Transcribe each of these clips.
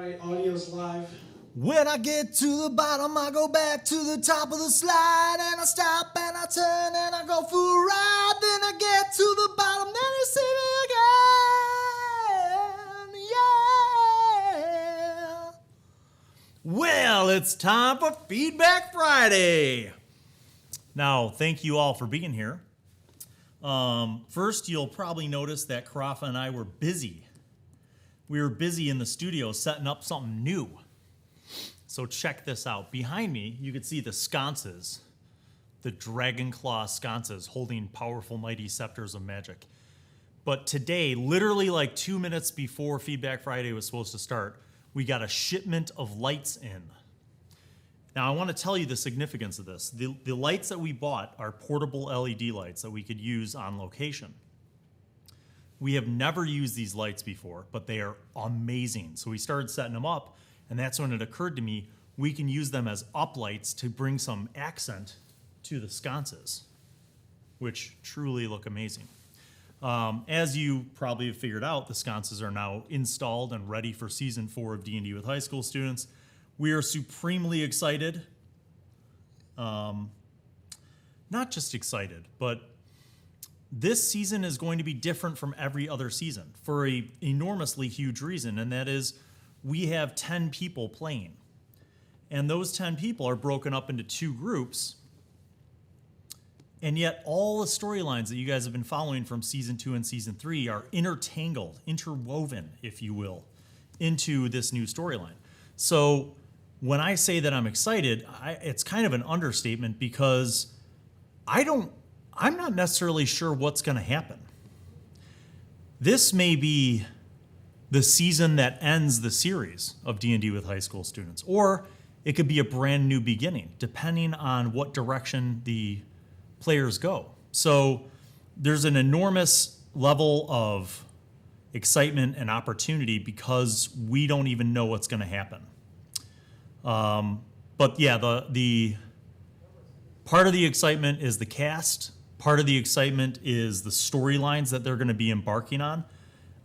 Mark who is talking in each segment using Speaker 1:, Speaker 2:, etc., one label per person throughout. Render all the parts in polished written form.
Speaker 1: right, audio's live.
Speaker 2: When I get to the bottom, I go back to the top of the slide, and I stop and I turn and I go for a ride. Then I get to the bottom, then you see me again. Yeah. Well, it's time for Feedback Friday. Now, thank you all for being here. First, you'll probably notice that Karafa and I were busy. We were busy in the studio setting up something new. So check this out. Behind me, you can see the sconces, the dragon claw sconces holding powerful, mighty scepters of magic. But today, literally like 2 minutes before Feedback Friday was supposed to start, we got a shipment of lights in. Now, I want to tell you the significance of this. The lights that we bought are portable LED lights that we could use on location. We have never used these lights before, but they are amazing. So we started setting them up, and that's when it occurred to me we can use them as uplights to bring some accent to the sconces, which truly look amazing. As you probably have figured out, the sconces are now installed and ready for Season 4 of D&D with high school students. We are supremely excited. Not just excited, but this season is going to be different from every other season for an enormously huge reason, and that is we have 10 people playing. And those 10 people are broken up into two groups, and yet all the storylines that you guys have been following from Season 2 and Season 3 are interwoven, if you will, into this new storyline. So when I say that I'm excited, it's kind of an understatement because I'm not necessarily sure what's going to happen. This may be the season that ends the series of D&D with high school students, or it could be a brand new beginning, depending on what direction the players go. So there's an enormous level of excitement and opportunity because we don't even know what's going to happen. But yeah, the part of the excitement is the cast. Part of the excitement is the storylines that they're going to be embarking on.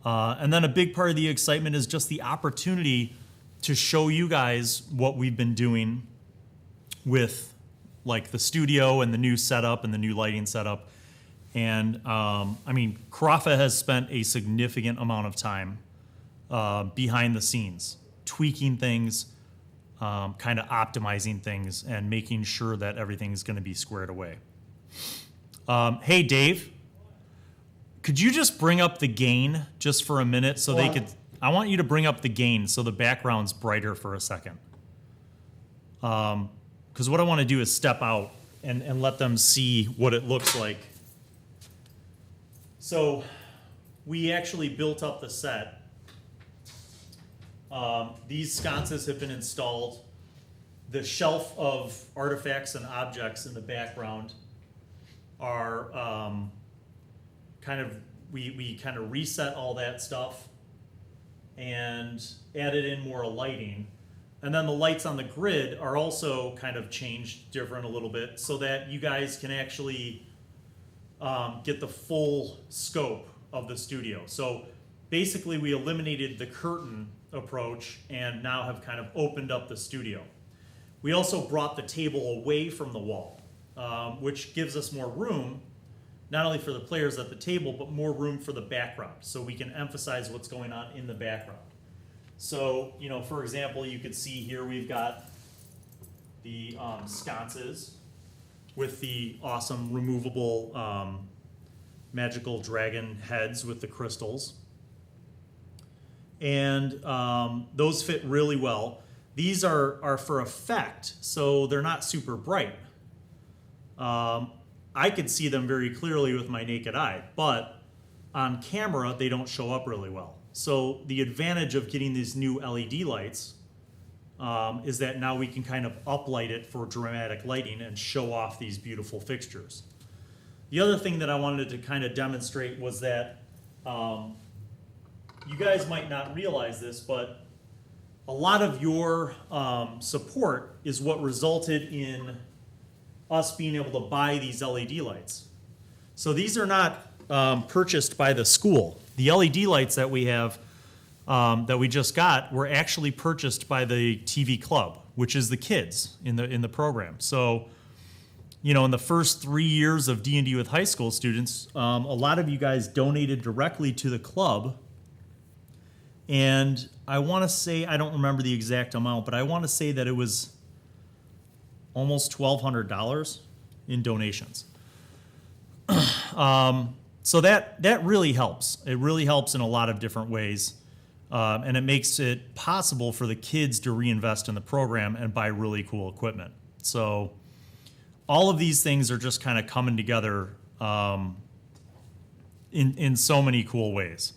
Speaker 2: And then a big part of the excitement is just the opportunity to show you guys what we've been doing with like the studio and the new setup and the new lighting setup. And Karafa has spent a significant amount of time behind the scenes, tweaking things, kind of optimizing things, and making sure that everything's going to be squared away. Hey, Dave, could you just bring up the gain just for a minute so they could... I want you to bring up the gain so the background's brighter for a second. Because what I want to do is step out and let them see what it looks like. So we actually built up the set. These sconces have been installed. The shelf of artifacts and objects in the background are we kind of reset all that stuff and added in more lighting. And then the lights on the grid are also kind of changed different a little bit so that you guys can actually get the full scope of the studio. So basically we eliminated the curtain approach and now have kind of opened up the studio. We also brought the table away from the wall, which gives us more room, not only for the players at the table, but more room for the background, so we can emphasize what's going on in the background. So, for example, you could see here we've got the sconces with the awesome removable magical dragon heads with the crystals. And those fit really well. These are for effect, so they're not super bright. I could see them very clearly with my naked eye, but on camera, they don't show up really well. So the advantage of getting these new LED lights is that now we can kind of uplight it for dramatic lighting and show off these beautiful fixtures. The other thing that I wanted to kind of demonstrate was that you guys might not realize this, but a lot of your support is what resulted in us being able to buy these LED lights. So these are not purchased by the school. The LED lights that we have that we just got were actually purchased by the TV club, which is the kids in the program. So, in the first 3 years of D&D with high school students, a lot of you guys donated directly to the club. And I want to say, I don't remember the exact amount, but I want to say that it was almost $1,200 in donations. So that really helps. It really helps in a lot of different ways. And it makes it possible for the kids to reinvest in the program and buy really cool equipment. So all of these things are just kind of coming together in so many cool ways.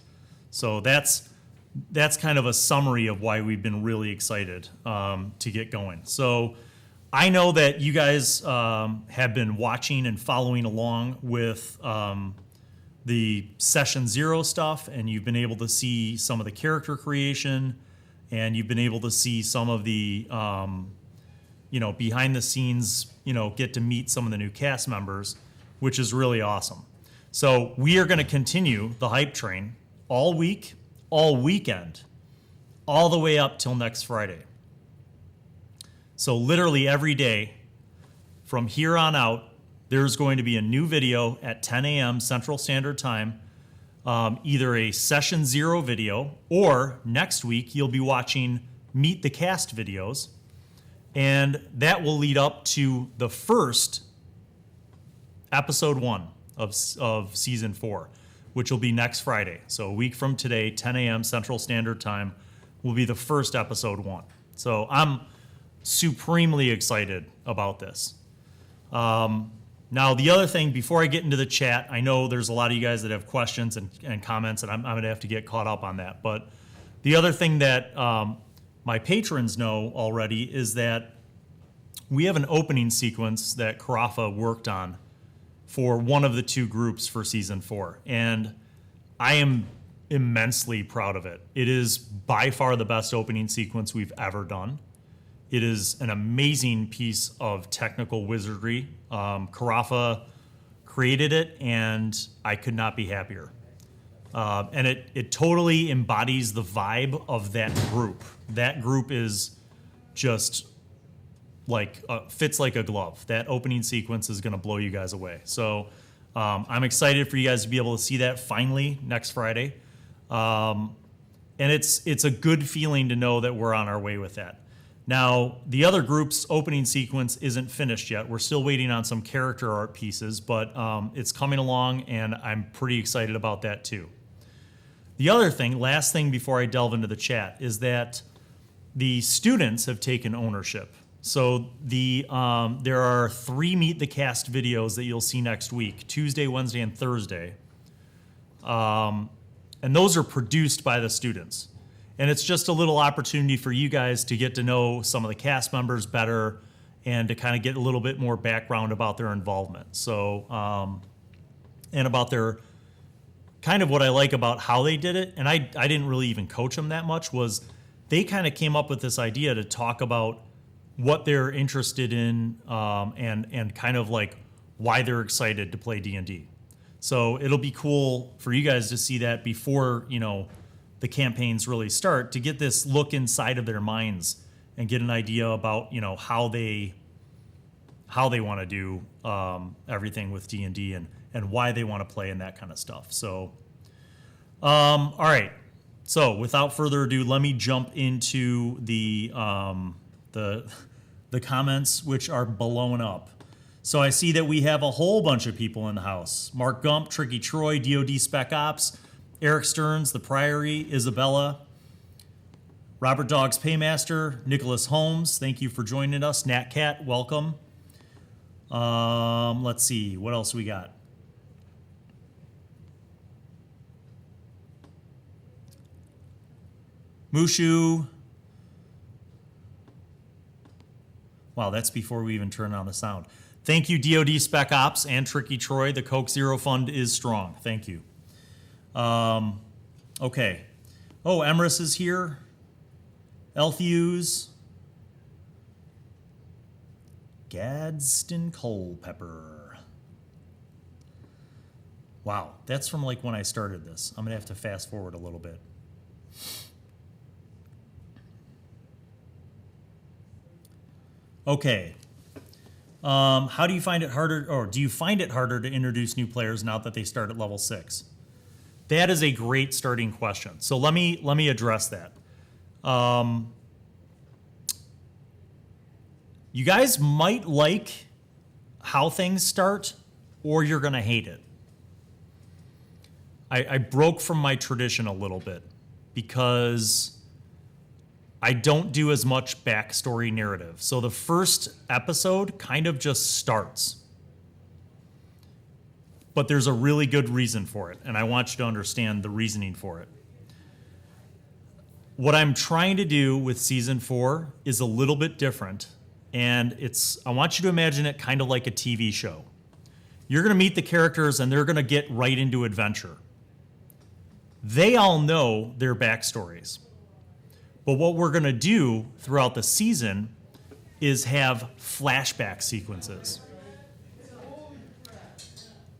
Speaker 2: So that's kind of a summary of why we've been really excited to get going. So I know that you guys have been watching and following along with the Session 0 stuff, and you've been able to see some of the character creation, and you've been able to see some of the behind the scenes, get to meet some of the new cast members, which is really awesome. So we are going to continue the hype train all week, all weekend, all the way up till next Friday. So literally every day from here on out, there's going to be a new video at 10 a.m. Central Standard Time, either a Session 0 video, or next week you'll be watching Meet the Cast videos, and that will lead up to the first episode 1 of season 4, which will be next Friday. So a week from today, 10 a.m. Central Standard Time, will be the first episode 1. So I'm supremely excited about this. Now, the other thing, before I get into the chat, I know there's a lot of you guys that have questions and comments, and I'm going to have to get caught up on that. But the other thing that my patrons know already is that we have an opening sequence that Carafa worked on for one of the 2 groups for Season 4. And I am immensely proud of it. It is by far the best opening sequence we've ever done. It is an amazing piece of technical wizardry. Carafa created it, and I could not be happier. And it totally embodies the vibe of that group. That group is just like fits like a glove. That opening sequence is going to blow you guys away. So I'm excited for you guys to be able to see that finally next Friday. And it's a good feeling to know that we're on our way with that. Now, the other group's opening sequence isn't finished yet. We're still waiting on some character art pieces, but it's coming along, and I'm pretty excited about that too. The other thing, last thing before I delve into the chat, is that the students have taken ownership. So there are 3 Meet the Cast videos that you'll see next week, Tuesday, Wednesday, and Thursday. And those are produced by the students. And it's just a little opportunity for you guys to get to know some of the cast members better and to kind of get a little bit more background about their involvement. So, and about their, kind of what I like about how they did it, and I didn't really even coach them that much, was they kind of came up with this idea to talk about what they're interested in and kind of like why they're excited to play D&D. So it'll be cool for you guys to see that before, the campaigns really start, to get this look inside of their minds and get an idea about how they want to do everything with D&D and why they want to play and that kind of stuff. So all right, so without further ado, let me jump into the comments, which are blowing up. So I see that we have a whole bunch of people in the house: Mark Gump, Tricky Troy, DoD Spec Ops, Eric Stearns, The Priory, Isabella, Robert Dogg's Paymaster, Nicholas Holmes, thank you for joining us. Nat Cat, welcome. Let's see, what else we got? Mushu. Wow, that's before we even turn on the sound. Thank you, DoD Spec Ops and Tricky Troy. The Coke Zero Fund is strong. Thank you. Okay. Oh, Emrys is here. Elthews. Gadsden Culpepper. Wow, that's from like when I started this. I'm going to have to fast forward a little bit. Okay. How do you find it harder, or do you find it harder to introduce new players now that they start at level 6? That is a great starting question. So let me address that. You guys might like how things start, or you're going to hate it. I broke from my tradition a little bit because I don't do as much backstory narrative. So the first episode kind of just starts. But there's a really good reason for it, and I want you to understand the reasoning for it. What I'm trying to do with season 4 is a little bit different, and I want you to imagine it kind of like a TV show. You're going to meet the characters, and they're going to get right into adventure. They all know their backstories. But what we're going to do throughout the season is have flashback sequences.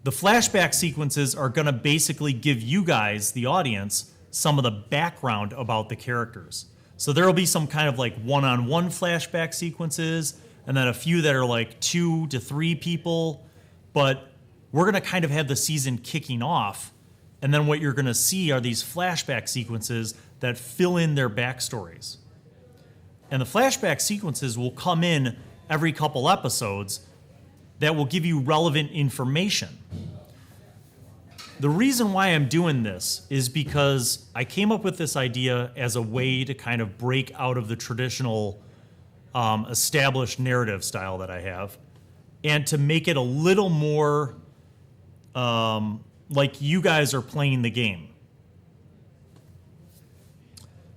Speaker 2: The flashback sequences are going to basically give you guys, the audience, some of the background about the characters. So there will be some kind of like one-on-one flashback sequences, and then a few that are like 2 to 3 people. But we're going to kind of have the season kicking off, and then what you're going to see are these flashback sequences that fill in their backstories. And the flashback sequences will come in every couple episodes that will give you relevant information. The reason why I'm doing this is because I came up with this idea as a way to kind of break out of the traditional established narrative style that I have, and to make it a little more like you guys are playing the game.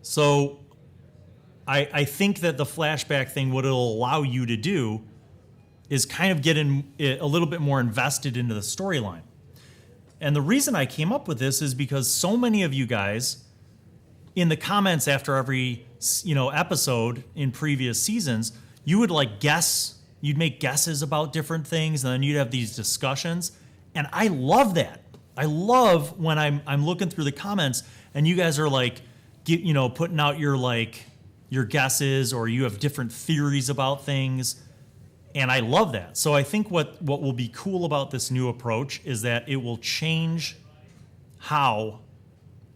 Speaker 2: So I think that the flashback thing, what it'll allow you to do is kind of get a little bit more invested into the storyline. And the reason I came up with this is because so many of you guys in the comments after every episode in previous seasons, you would you'd make guesses about different things, and then you'd have these discussions. And I love that. I love when I'm looking through the comments and you guys are like, putting out your guesses, or you have different theories about things. And I love that. So I think what will be cool about this new approach is that it will change how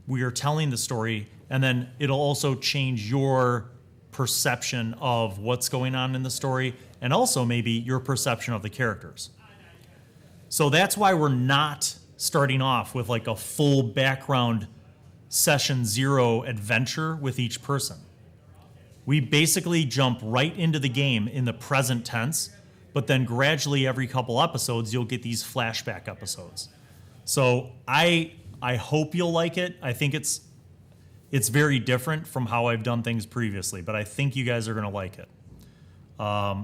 Speaker 2: we are telling the story, and then it'll also change your perception of what's going on in the story, and also maybe your perception of the characters. So that's why we're not starting off with like a full background session 0 adventure with each person. We basically jump right into the game in the present tense, but then gradually every couple episodes, you'll get these flashback episodes. So I hope you'll like it. I think it's very different from how I've done things previously, but I think you guys are going to like it.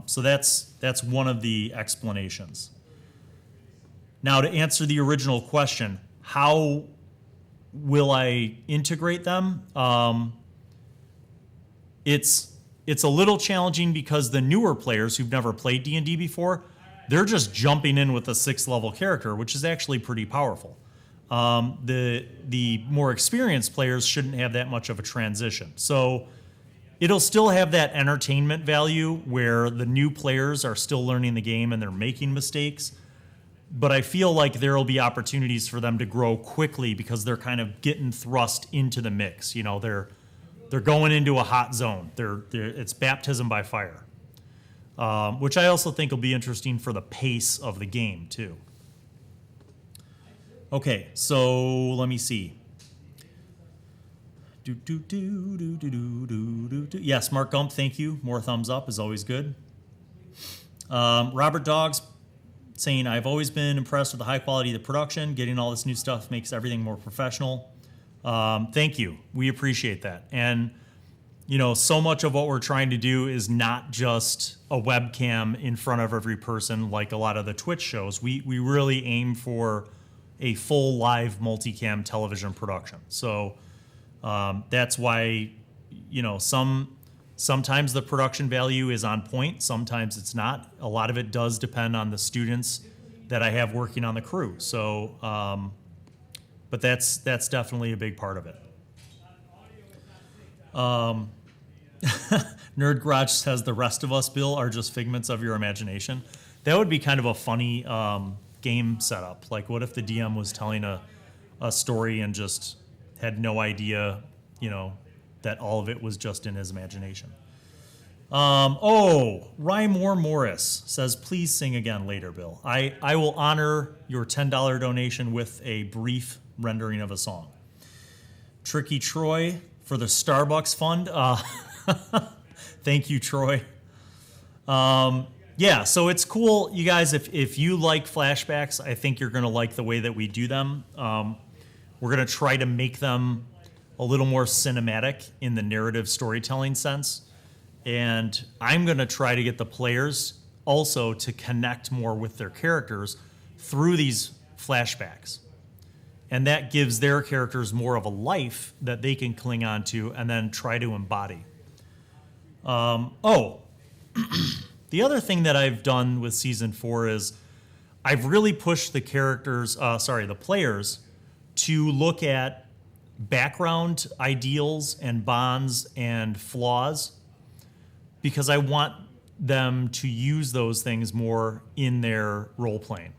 Speaker 2: So that's one of the explanations. Now, to answer the original question, how will I integrate them? It's a little challenging because the newer players who've never played D&D before, they're just jumping in with a 6th level character, which is actually pretty powerful. The more experienced players shouldn't have that much of a transition. So it'll still have that entertainment value where the new players are still learning the game and they're making mistakes. But I feel like there will be opportunities for them to grow quickly because they're kind of getting thrust into the mix. They're going into a hot zone. It's baptism by fire, which I also think will be interesting for the pace of the game too. Okay, so let me see. Yes, Mark Gump, thank you. More thumbs up is always good. Robert Dogs saying, I've always been impressed with the high quality of the production. Getting all this new stuff makes everything more professional. Thank you. We appreciate that. And, so much of what we're trying to do is not just a webcam in front of every person like a lot of the Twitch shows. We really aim for a full live multicam television production. So that's why, sometimes the production value is on point. Sometimes it's not. A lot of it does depend on the students that I have working on the crew. So, but that's definitely a big part of it. Nerd Garage says the rest of us, Bill, are just figments of your imagination. That would be kind of a funny game setup. Like, what if the DM was telling a story and just had no idea, that all of it was just in his imagination? Rymore Morris says, please sing again later, Bill. I will honor your $10 donation with a brief rendering of a song. Tricky Troy for the Starbucks fund. Thank you, Troy. So it's cool. You guys, if you like flashbacks, I think you're going to like the way that we do them. We're going to try to make them a little more cinematic in the narrative storytelling sense. And I'm going to try to get the players also to connect more with their characters through these flashbacks. And that gives their characters more of a life that they can cling on to and then try to embody. The other thing that I've done with season 4 is I've really pushed the the players to look at background ideals and bonds and flaws, because I want them to use those things more in their role playing.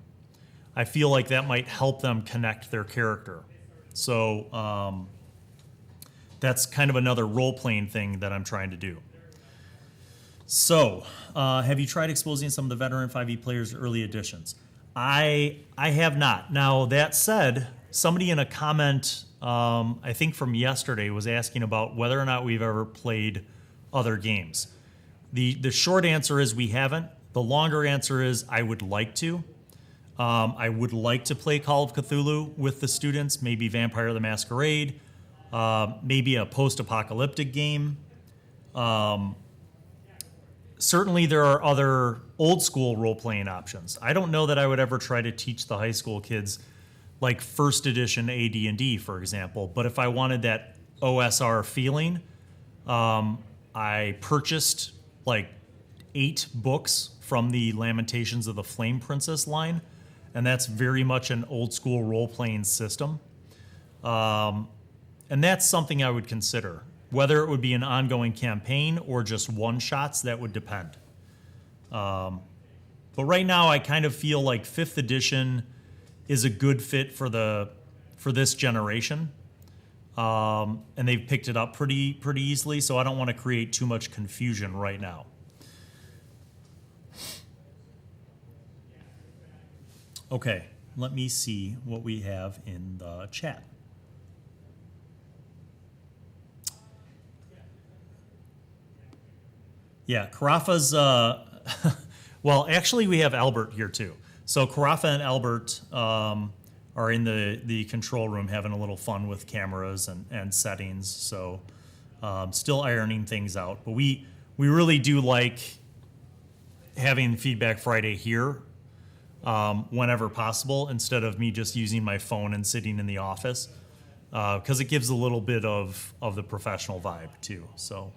Speaker 2: I feel like that might help them connect their character. So that's kind of another role playing thing that I'm trying to do. So, have you tried exposing some of the veteran 5e players' early editions? I have not. Now, that said, somebody in a comment, I think from yesterday, was asking about whether or not we've ever played other games. The short answer is we haven't. The longer answer is I would like to. I would like to play Call of Cthulhu with the students, maybe Vampire the Masquerade, maybe a post-apocalyptic game. Certainly there are other old school role-playing options. I don't know that I would ever try to teach the high school kids like first edition AD&D, for example. But if I wanted that OSR feeling, I purchased like 8 books from the Lamentations of the Flame Princess line, and that's very much an old school role-playing system. And that's something I would consider. Whether it would be an ongoing campaign or just one-shots, that would depend. But right now, I kind of feel like 5th edition is a good fit for this generation. And they've picked it up pretty easily, so I don't want to create too much confusion right now. Okay, let me see what we have in the chat. Yeah, Carafa's, well, actually we have Albert here too. So Carafa and Albert are in the control room having a little fun with cameras and settings. So still ironing things out. But we really do like having Feedback Friday here whenever possible, instead of me just using my phone and sitting in the office, because it gives a little bit of the professional vibe too. So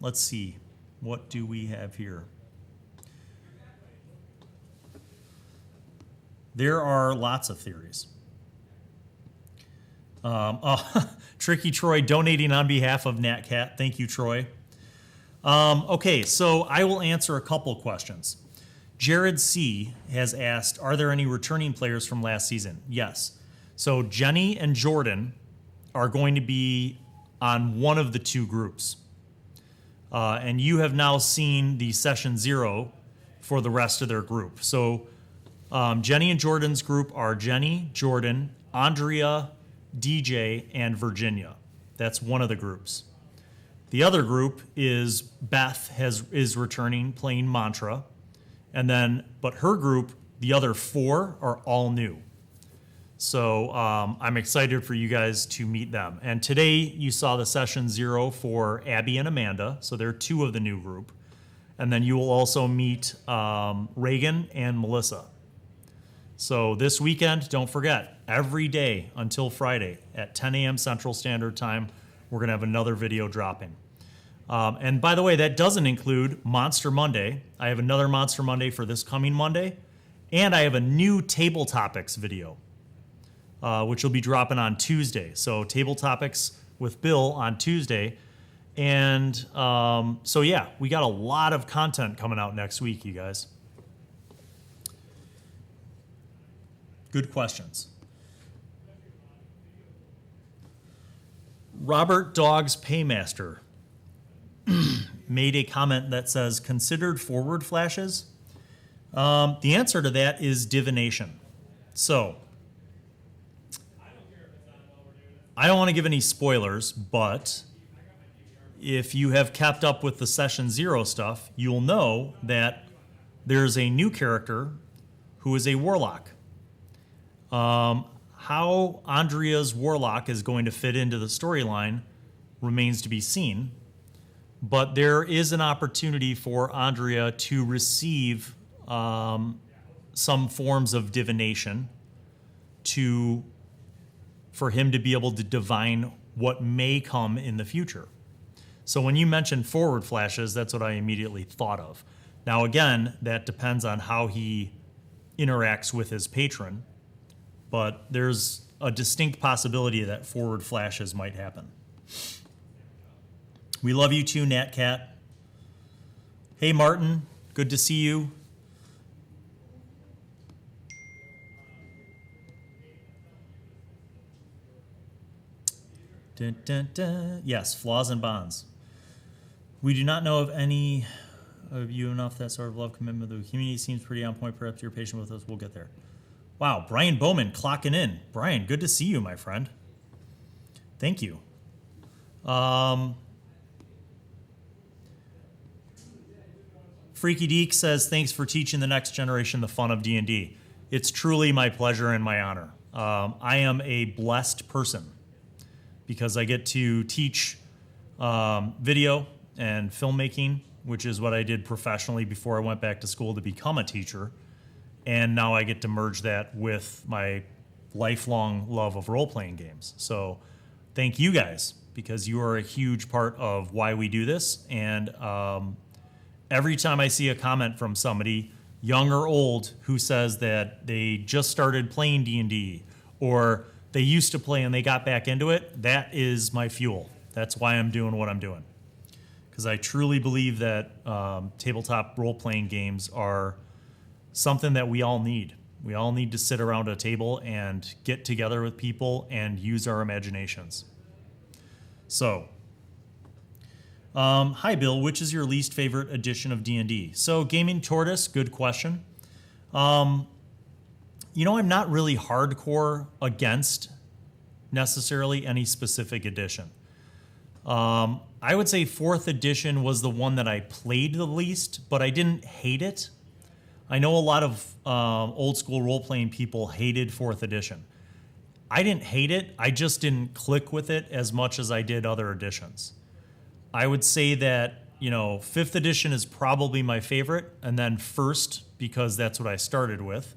Speaker 2: let's see, what do we have here? There are lots of theories. Tricky Troy donating on behalf of NatCat. Thank you, Troy. Okay, so I will answer a couple questions. Jared C. has asked, are there any returning players from last season? Yes. So Jenny and Jordan are going to be on one of the 2 groups. And you have now seen the session 0 for the rest of their group. So Jenny and Jordan's group are Jenny, Jordan, Andrea, DJ, and Virginia. That's one of the groups. The other group is Beth is returning playing Mantra. And then, but her group, the other 4 are all new. So I'm excited for you guys to meet them. And today you saw the session 0 for Abby and Amanda. So they're 2 of the new group. And then you will also meet Reagan and Melissa. So this weekend, don't forget, every day until Friday at 10 a.m. Central Standard Time, we're going to have another video dropping. And by the way, that doesn't include Monster Monday. I have another Monster Monday for this coming Monday. And I have a new Table Topics video, which will be dropping on Tuesday. So Table Topics with Bill on Tuesday. And so, yeah, we got a lot of content coming out next week, you guys. Good questions. Robert Dogg's Paymaster made a comment that says, considered forward flashes? The answer to that is divination. So, I don't want to give any spoilers, but if you have kept up with the Session Zero stuff, you'll know that there's a new character who is a warlock. How Andrea's warlock is going to fit into the storyline remains to be seen, but there is an opportunity for Andrea to receive some forms of divination for him to be able to divine what may come in the future. So when you mentioned forward flashes, that's what I immediately thought of. Now again, that depends on how he interacts with his patron, but there's a distinct possibility that forward flashes might happen. We love you too, Nat Cat. Hey Martin, good to see you. Dun, dun, dun. Yes, flaws and bonds. We do not know of any of you enough that sort of love commitment. The community seems pretty on point. Perhaps you're patient with us. We'll get there. Wow, Brian Bowman clocking in. Brian, good to see you, my friend. Thank you. Freaky Deek says, thanks for teaching the next generation the fun of D&D. It's truly my pleasure and my honor. I am a blessed person because I get to teach video and filmmaking, which is what I did professionally before I went back to school to become a teacher. And now I get to merge that with my lifelong love of role-playing games. So thank you guys, because you are a huge part of why we do this. And every time I see a comment from somebody, young or old, who says that they just started playing D&D or they used to play and they got back into it, that is my fuel. That's why I'm doing what I'm doing. Because I truly believe that tabletop role-playing games are something that we all need. We all need to sit around a table and get together with people and use our imaginations. So, hi Bill, which is your least favorite edition of D&D? So, Gaming Tortoise, good question. I'm not really hardcore against necessarily any specific edition. I would say 4th edition was the one that I played the least, but I didn't hate it. I know a lot of old school role-playing people hated 4th edition. I didn't hate it. I just didn't click with it as much as I did other editions. I would say that, 5th edition is probably my favorite, and then 1st, because that's what I started with.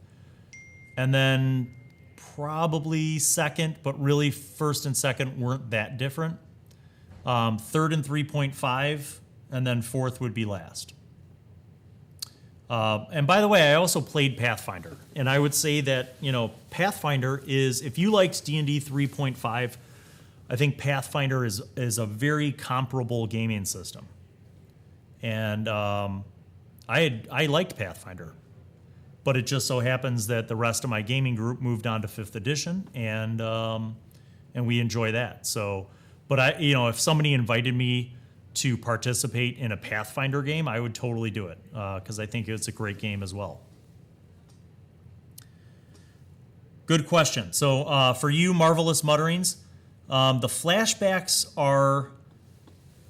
Speaker 2: And then probably 2nd, but really 1st and 2nd weren't that different. 3rd and 3.5, and then 4th would be last. And by the way, I also played Pathfinder, and I would say that, Pathfinder is, if you liked D&D 3.5, I think Pathfinder is a very comparable gaming system. And I liked Pathfinder, but it just so happens that the rest of my gaming group moved on to 5th edition, and we enjoy that. So, but if somebody invited me to participate in a Pathfinder game, I would totally do it because I think it's a great game as well. Good question. So for you, Marvelous Mutterings, the flashbacks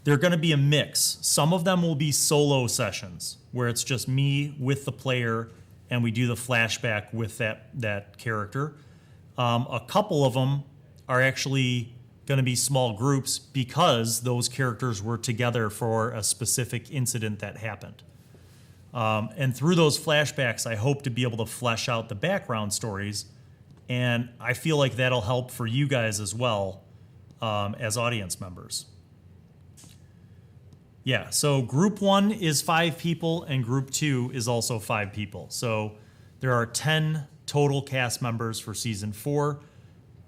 Speaker 2: they're going to be a mix. Some of them will be solo sessions where it's just me with the player and we do the flashback with that character. A couple of them are actually going to be small groups because those characters were together for a specific incident that happened. And through those flashbacks, I hope to be able to flesh out the background stories, and I feel like that'll help for you guys as well as audience members. Yeah, so group 1 is 5 people, and group 2 is also 5 people. So there are 10 total cast members for season 4,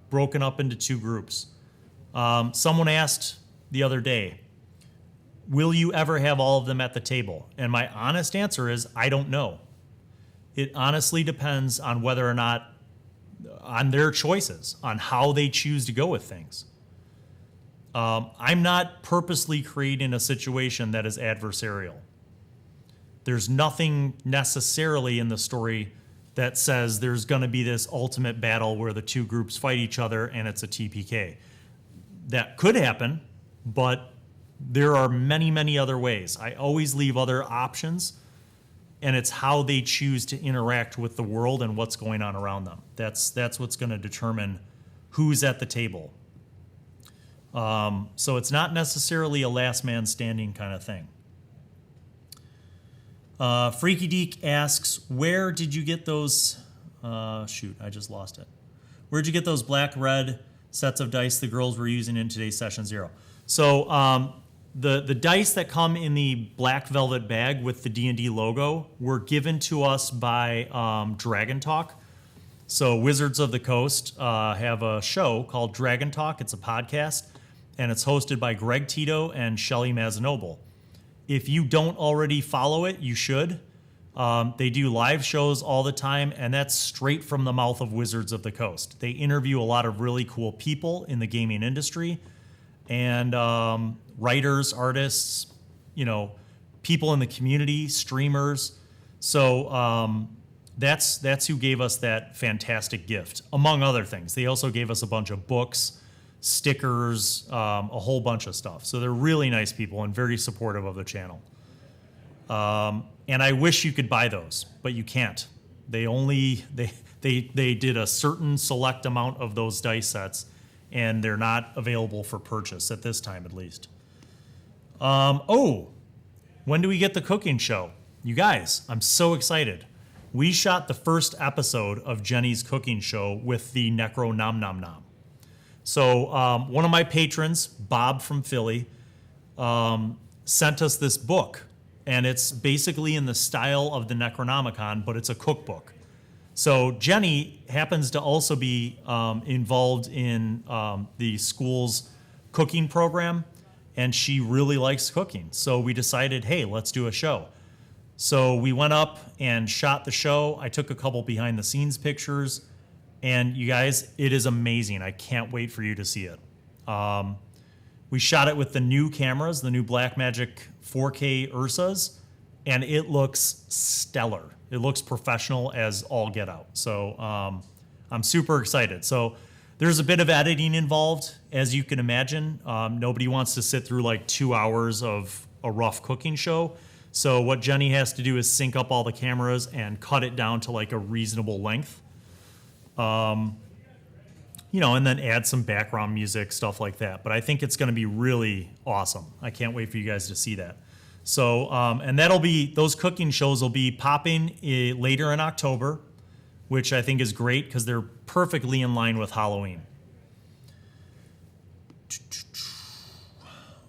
Speaker 2: broken up into 2 groups. Someone asked the other day, will you ever have all of them at the table? And my honest answer is, I don't know. It honestly depends on whether or not, on their choices, on how they choose to go with things. I'm not purposely creating a situation that is adversarial. There's nothing necessarily in the story that says there's going to be this ultimate battle where the two groups fight each other and it's a TPK. That could happen, but there are many, many other ways. I always leave other options, and it's how they choose to interact with the world and what's going on around them. That's what's going to determine who's at the table. So it's not necessarily a last man standing kind of thing. Freaky Deek asks, where did you get those? Shoot, I just lost it. Where'd you get those black-red sets of dice the girls were using in today's session 0? So the dice that come in the black velvet bag with the D&D logo were given to us by Dragon Talk. So Wizards of the Coast have a show called Dragon Talk. It's a podcast, and it's hosted by Greg Tito and Shelly Mazanoble. If you don't already follow it, you should. They do live shows all the time, and that's straight from the mouth of Wizards of the Coast. They interview a lot of really cool people in the gaming industry, and writers, artists, people in the community, streamers. So that's who gave us that fantastic gift, among other things. They also gave us a bunch of books, stickers, a whole bunch of stuff. So they're really nice people and very supportive of the channel. And I wish you could buy those, but you can't. They did a certain select amount of those dice sets, and they're not available for purchase at this time, at least. When do we get the cooking show? You guys, I'm so excited. We shot the first episode of Jenny's cooking show with the Necro Nom Nom Nom. So one of my patrons, Bob from Philly, sent us this book, and it's basically in the style of the Necronomicon, but it's a cookbook. So Jenny happens to also be involved in the school's cooking program, and she really likes cooking. So we decided, hey, let's do a show. So we went up and shot the show. I took a couple behind the scenes pictures. And you guys, it is amazing. I can't wait for you to see it. We shot it with the new cameras, the new Blackmagic 4K Ursas, and it looks stellar. It looks professional as all get out. So I'm super excited. So there's a bit of editing involved, as you can imagine. Nobody wants to sit through like 2 hours of a rough cooking show. So what Jenny has to do is sync up all the cameras and cut it down to like a reasonable length. And then add some background music, stuff like that. But I think it's going to be really awesome. I can't wait for you guys to see that. So, and those cooking shows will be popping later in October, which I think is great because they're perfectly in line with Halloween.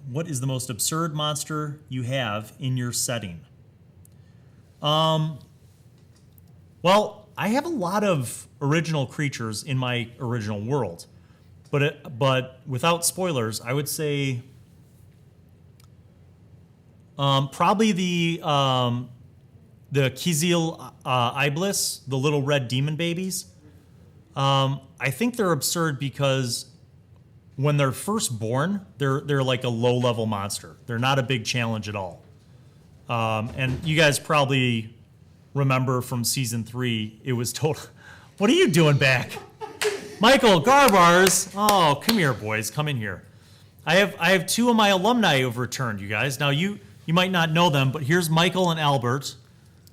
Speaker 2: What is the most absurd monster you have in your setting? Well, I have a lot of original creatures in my original world, but without spoilers, I would say probably the Kizil Iblis, the little red demon babies. I think they're absurd because when they're first born, they're like a low-level monster. They're not a big challenge at all. And you guys probably remember from season 3, it was total. What are you doing back? Michael Garbars. Oh, come here, boys. Come in here. I have 2 of my alumni who have returned, you guys. Now, you might not know them, but here's Michael and Albert.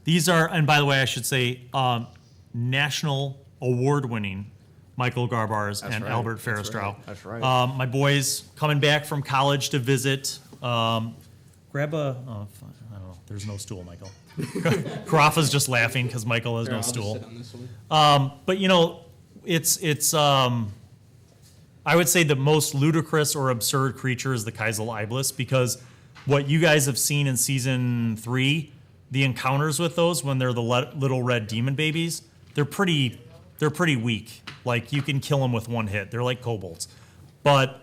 Speaker 2: These are, and by the way, I should say, national award-winning Michael Garbars and right. Albert Farristrow.
Speaker 1: That's right.
Speaker 2: My boys coming back from college to visit. Grab a, I don't know, there's no stool, Michael. Karafa's just laughing because Michael has no stool.
Speaker 1: Just sit on this one.
Speaker 2: But it's I would say the most ludicrous or absurd creature is the Kizil Iblis, because what you guys have seen in season 3, the encounters with those when they're the little red demon babies, they're pretty weak. Like, you can kill them with one hit. They're like kobolds. But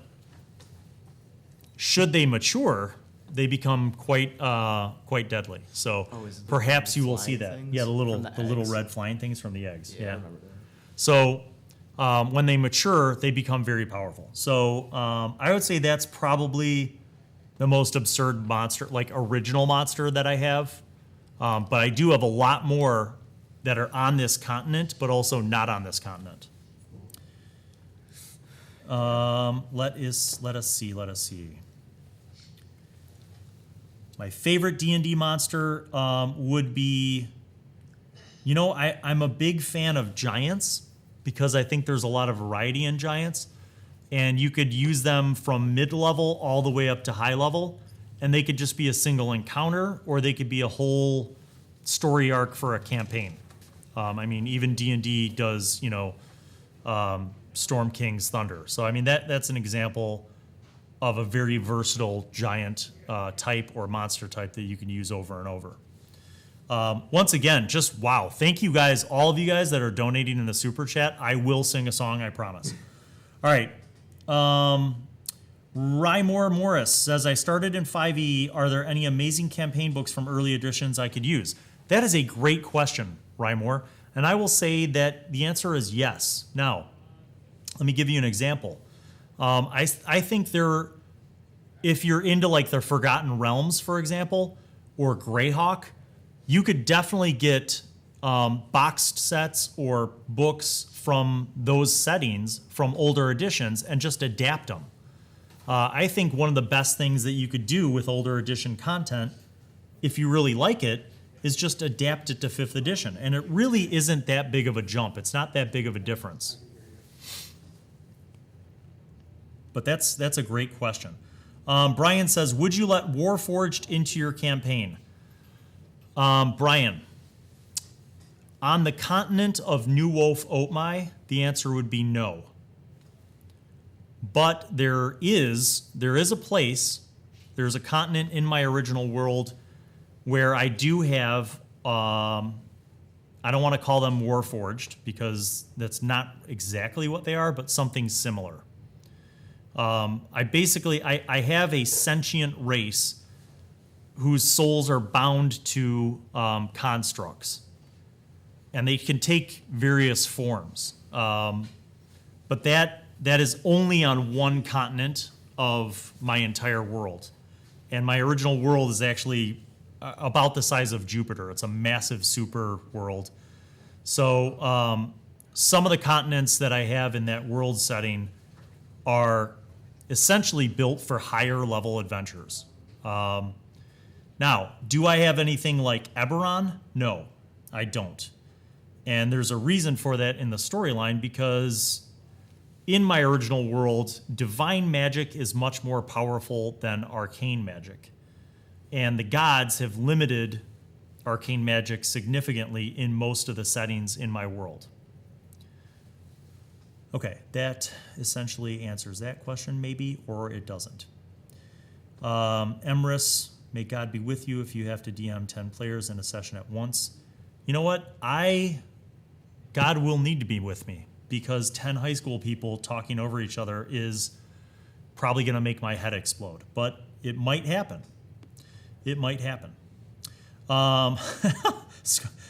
Speaker 2: should they mature, they become quite deadly. So
Speaker 1: is it the
Speaker 2: perhaps you will see
Speaker 1: flying
Speaker 2: that.
Speaker 1: things
Speaker 2: Yeah, the little
Speaker 1: from the eggs?
Speaker 2: red flying things from the eggs.
Speaker 1: I remember that.
Speaker 2: So when they mature, they become very powerful. So I would say that's probably the most absurd monster, like original monster that I have. But I do have a lot more that are on this continent, but also not on this continent. Let us see. My favorite D&D monster would be, I'm a big fan of giants because I think there's a lot of variety in giants, and you could use them from mid-level all the way up to high level, and they could just be a single encounter, or they could be a whole story arc for a campaign. Even D&D does, Storm King's Thunder. So, that's an example of a very versatile giant type or monster type that you can use over and over. Once again, just wow. Thank you guys, all of you guys that are donating in the super chat. I will sing a song, I promise. All right. Rymore Morris says, I started in 5e. Are there any amazing campaign books from early editions I could use? That is a great question, Rymore. And I will say that the answer is yes. Now, let me give you an example. I think if you're into like the Forgotten Realms, for example, or Greyhawk, you could definitely get boxed sets or books from those settings from older editions and just adapt them. I think one of the best things that you could do with older edition content, if you really like it, is just adapt it to 5th edition. And it really isn't that big of a jump. It's not that big of a difference. But that's a great question. Brian says, would you let Warforged into your campaign? Brian, on the continent of New Wolf Oatmai, the answer would be no. But there is a place, there's a continent in my original world where I do have, I don't want to call them Warforged because that's not exactly what they are, but something similar. I have a sentient race whose souls are bound to constructs, and they can take various forms. But that is only on one continent of my entire world, and my original world is actually about the size of Jupiter. It's a massive super world. So some of the continents that I have in that world setting are essentially built for higher level adventures. Now, do I have anything like Eberron? No, I don't. And there's a reason for that in the storyline, because in my original world, divine magic is much more powerful than arcane magic. And the gods have limited arcane magic significantly in most of the settings in my world. Okay, that essentially answers that question, maybe, or it doesn't. Emrys, may God be with you if you have to DM 10 players in a session at once. You know what? God will need to be with me, because 10 high school people talking over each other is probably going to make my head explode. But it might happen. It might happen.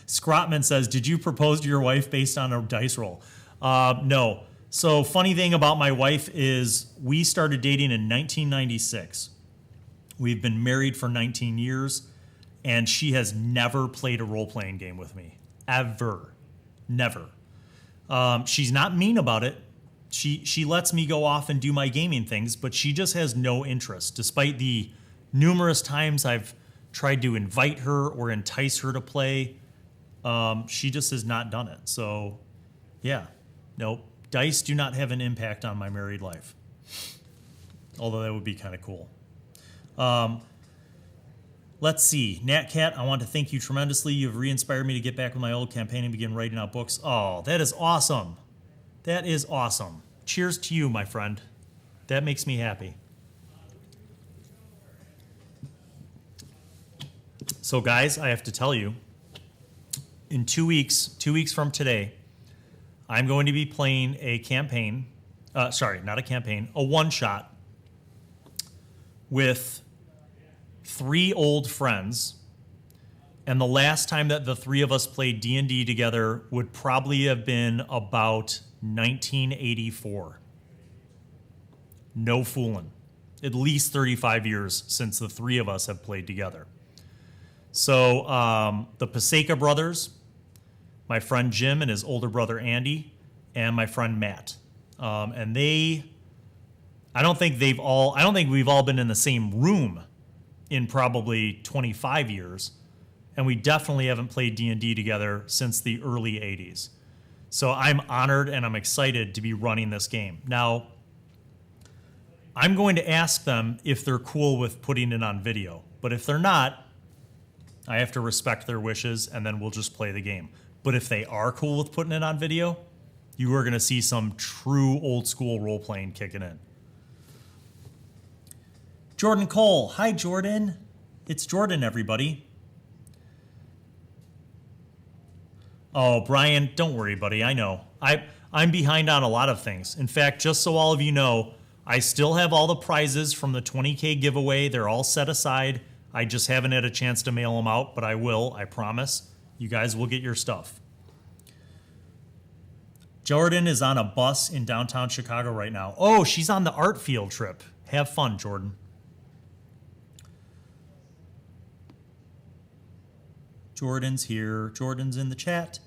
Speaker 2: Scrotman says, did you propose to your wife based on a dice roll? No. So funny thing about my wife is we started dating in 1996. We've been married for 19 years, and she has never played a role-playing game with me. Ever. Never. She's not mean about it. She lets me go off and do my gaming things, but she just has no interest. Despite the numerous times I've tried to invite her or entice her to play, she just has not done it. So, yeah, nope. Dice do not have an impact on my married life. Although that would be kind of cool. Let's see. Natcat, I want to thank you tremendously. You've re-inspired me to get back with my old campaign and begin writing out books. Oh, that is awesome. That is awesome. Cheers to you, my friend. That makes me happy. So, guys, I have to tell you, in 2 weeks from today, I'm going to be playing a campaign. Sorry, not a campaign, a one-shot with 3 old friends, and the last time that the 3 of us played D&D together would probably have been about 1984. No fooling. At least 35 years since the 3 of us have played together. So the Paseka brothers, my friend Jim and his older brother Andy, and my friend Matt. And I don't think we've all been in the same room in probably 25 years. And we definitely haven't played D&D together since the early 80s. So I'm honored and I'm excited to be running this game. Now, I'm going to ask them if they're cool with putting it on video. But if they're not, I have to respect their wishes, and then we'll just play the game. But if they are cool with putting it on video, you are going to see some true old school role-playing kicking in. Jordan Cole. Hi, Jordan. It's Jordan, everybody. Oh, Brian, don't worry, buddy. I know. I'm behind on a lot of things. In fact, just so all of you know, I still have all the prizes from the 20K giveaway. They're all set aside. I just haven't had a chance to mail them out, but I will, I promise. You guys will get your stuff. Jordan is on a bus in downtown Chicago right now. Oh, she's on the art field trip. Have fun, Jordan. Jordan's here. Jordan's in the chat.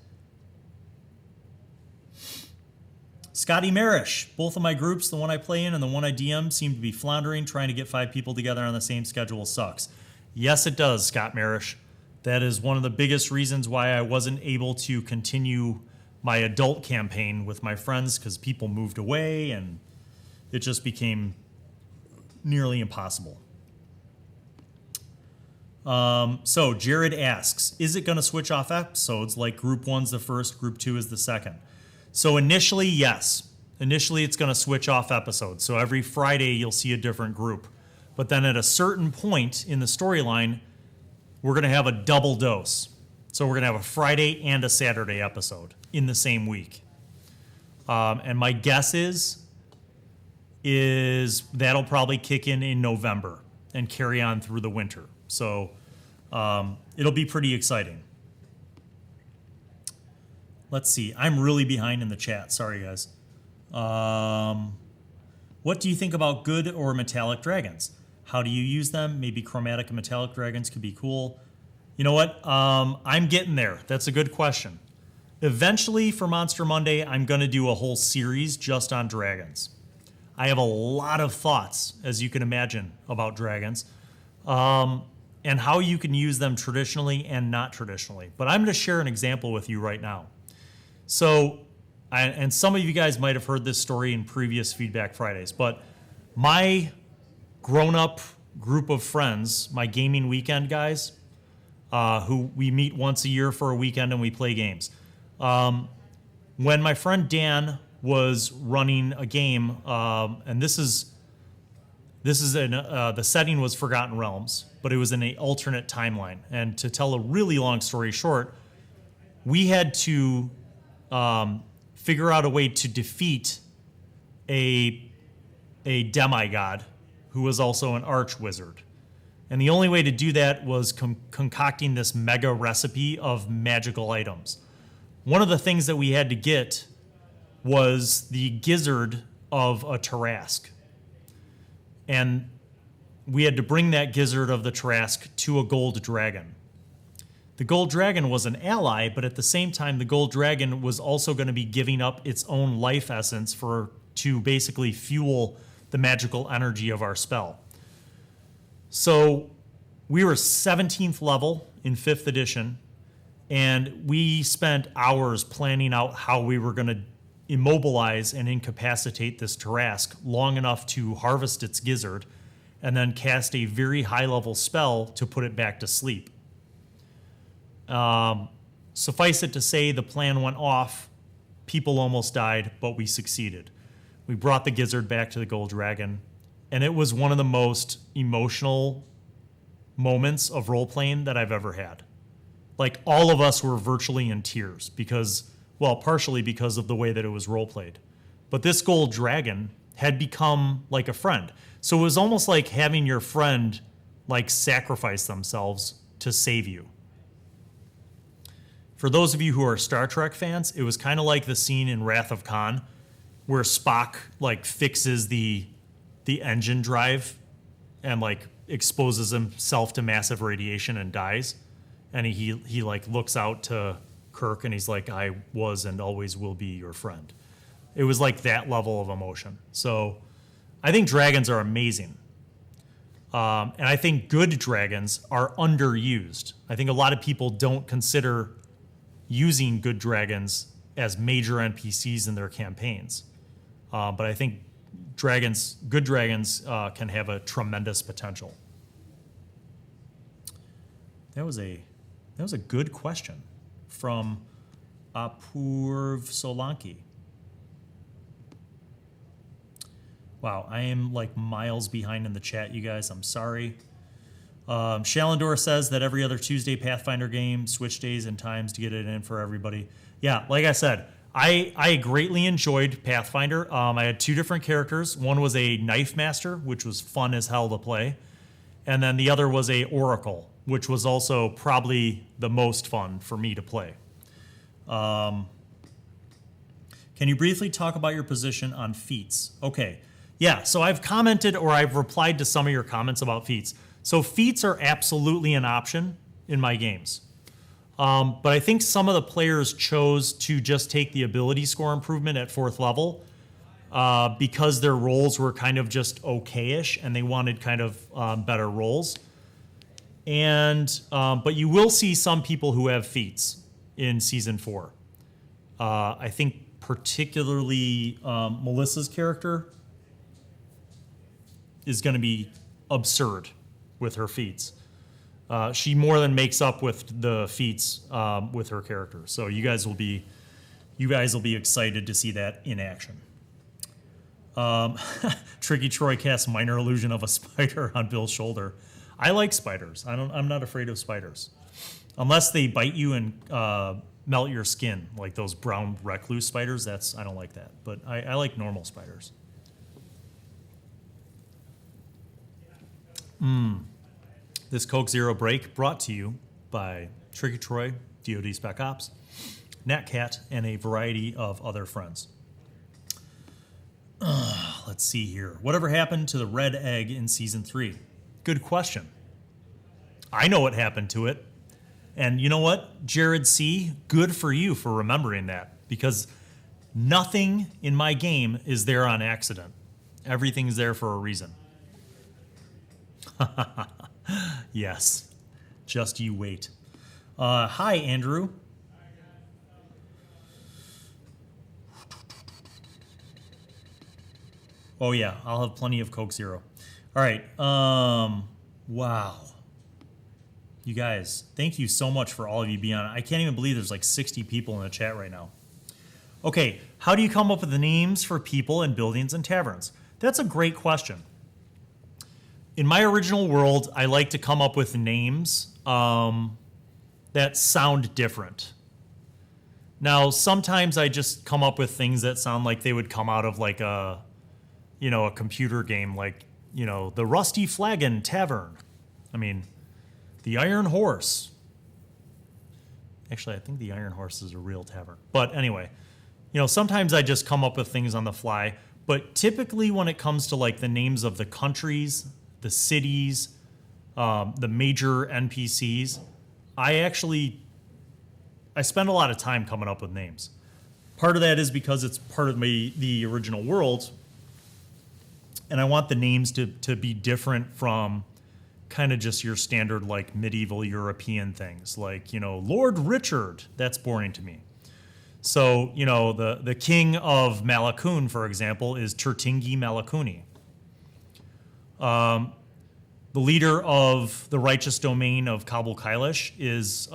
Speaker 2: Scotty Marish. Both of my groups, the one I play in and the one I DM, seem to be floundering. Trying to get 5 people together on the same schedule sucks. Yes, it does, Scott Marish. That is one of the biggest reasons why I wasn't able to continue my adult campaign with my friends, because people moved away and it just became nearly impossible. So Jared asks, is it going to switch off episodes like group 1's the first, group 2 is the second? So initially, yes. Initially, it's going to switch off episodes. So every Friday, you'll see a different group. But then at a certain point in the storyline, we're going to have a double dose. So we're going to have a Friday and a Saturday episode in the same week. And my guess is that'll probably kick in November and carry on through the winter. So it'll be pretty exciting. Let's see. I'm really behind in the chat. Sorry, guys. What do you think about good or metallic dragons? How do you use them? Maybe chromatic and metallic dragons could be cool. You know what? I'm getting there. That's a good question. Eventually, for Monster Monday, I'm going to do a whole series just on dragons. I have a lot of thoughts, as you can imagine, about dragons. And how you can use them traditionally and not traditionally. But I'm going to share an example with you right now. So, and some of you guys might have heard this story in previous Feedback Fridays, but my grown-up group of friends, my gaming weekend guys, who we meet once a year for a weekend and we play games. When my friend Dan was running a game, and the setting was Forgotten Realms, but it was in an alternate timeline. And to tell a really long story short, we had to figure out a way to defeat a demigod who was also an arch wizard. And the only way to do that was concocting this mega recipe of magical items. One of the things that we had to get was the gizzard of a Tarrasque. And we had to bring that gizzard of the Tarrasque to a gold dragon. The gold dragon was an ally, but at the same time, the gold dragon was also going to be giving up its own life essence to basically fuel the magical energy of our spell. So we were 17th level in 5th edition, and we spent hours planning out how we were going to immobilize and incapacitate this Tarrasque long enough to harvest its gizzard and then cast a very high-level spell to put it back to sleep. Suffice it to say, the plan went off. People almost died, but we succeeded. We brought the gizzard back to the gold dragon, and it was one of the most emotional moments of role-playing that I've ever had. Like, all of us were virtually in tears because, well, partially because of the way that it was role-played. But this gold dragon had become like a friend. So it was almost like having your friend like sacrifice themselves to save you. For those of you who are Star Trek fans, it was kind of like the scene in Wrath of Khan where Spock like fixes the engine drive and like exposes himself to massive radiation and dies. And he like looks out to Kirk and he's like, I was and always will be your friend. It was like that level of emotion. So I think dragons are amazing. And I think good dragons are underused. I think a lot of people don't consider using good dragons as major NPCs in their campaigns. But I think good dragons can have a tremendous potential. That was a good question from Apurv Solanki. Wow, I am like miles behind in the chat, you guys. I'm sorry. Shalendor says that every other Tuesday Pathfinder game, switch days and times to get it in for everybody. Yeah, like I said, I greatly enjoyed Pathfinder. I had 2 different characters. One was a Knife Master, which was fun as hell to play. And then the other was a Oracle, which was also probably the most fun for me to play. Can you briefly talk about your position on feats? Okay. Yeah, so I've commented or I've replied to some of your comments about feats. So feats are absolutely an option in my games. But I think some of the players chose to just take the ability score improvement at 4th level because their rolls were kind of just okay-ish and they wanted kind of better rolls. But you will see some people who have feats in Season 4. I think particularly Melissa's character is going to be absurd with her feats. She more than makes up with the feats with her character. So you guys will be excited to see that in action. Tricky Troy casts minor illusion of a spider on Bill's shoulder. I like spiders. I'm not afraid of spiders, unless they bite you and melt your skin, like those brown recluse spiders. I don't like that. But I like normal spiders. This Coke Zero break brought to you by Tricky Troy, DoD Spec Ops, Nat Cat, and a variety of other friends. Let's see here. Whatever happened to the red egg in Season 3? Good question. I know what happened to it. And you know what, Jared C., good for you for remembering that, because nothing in my game is there on accident. Everything's there for a reason. Yes. Just you wait. Hi, Andrew. Oh, yeah. I'll have plenty of Coke Zero. All right. Wow. You guys, thank you so much for all of you being on. I can't even believe there's like 60 people in the chat right now. Okay. How do you come up with the names for people and buildings and taverns? That's a great question. In my original world, I like to come up with names that sound different. Now, sometimes I just come up with things that sound like they would come out of like a computer game, like, the Rusty Flagon Tavern. I mean, the Iron Horse. Actually, I think the Iron Horse is a real tavern. But anyway, sometimes I just come up with things on the fly. But typically when it comes to like the names of the countries, the cities, the major NPCs, I spend a lot of time coming up with names. Part of that is because it's part of the original world, and I want the names to be different from kind of just your standard like medieval European things, like, Lord Richard. That's boring to me. So, the king of Malakun, for example, is Tertingi Malakuni. The leader of the righteous domain of Kabul Kailish is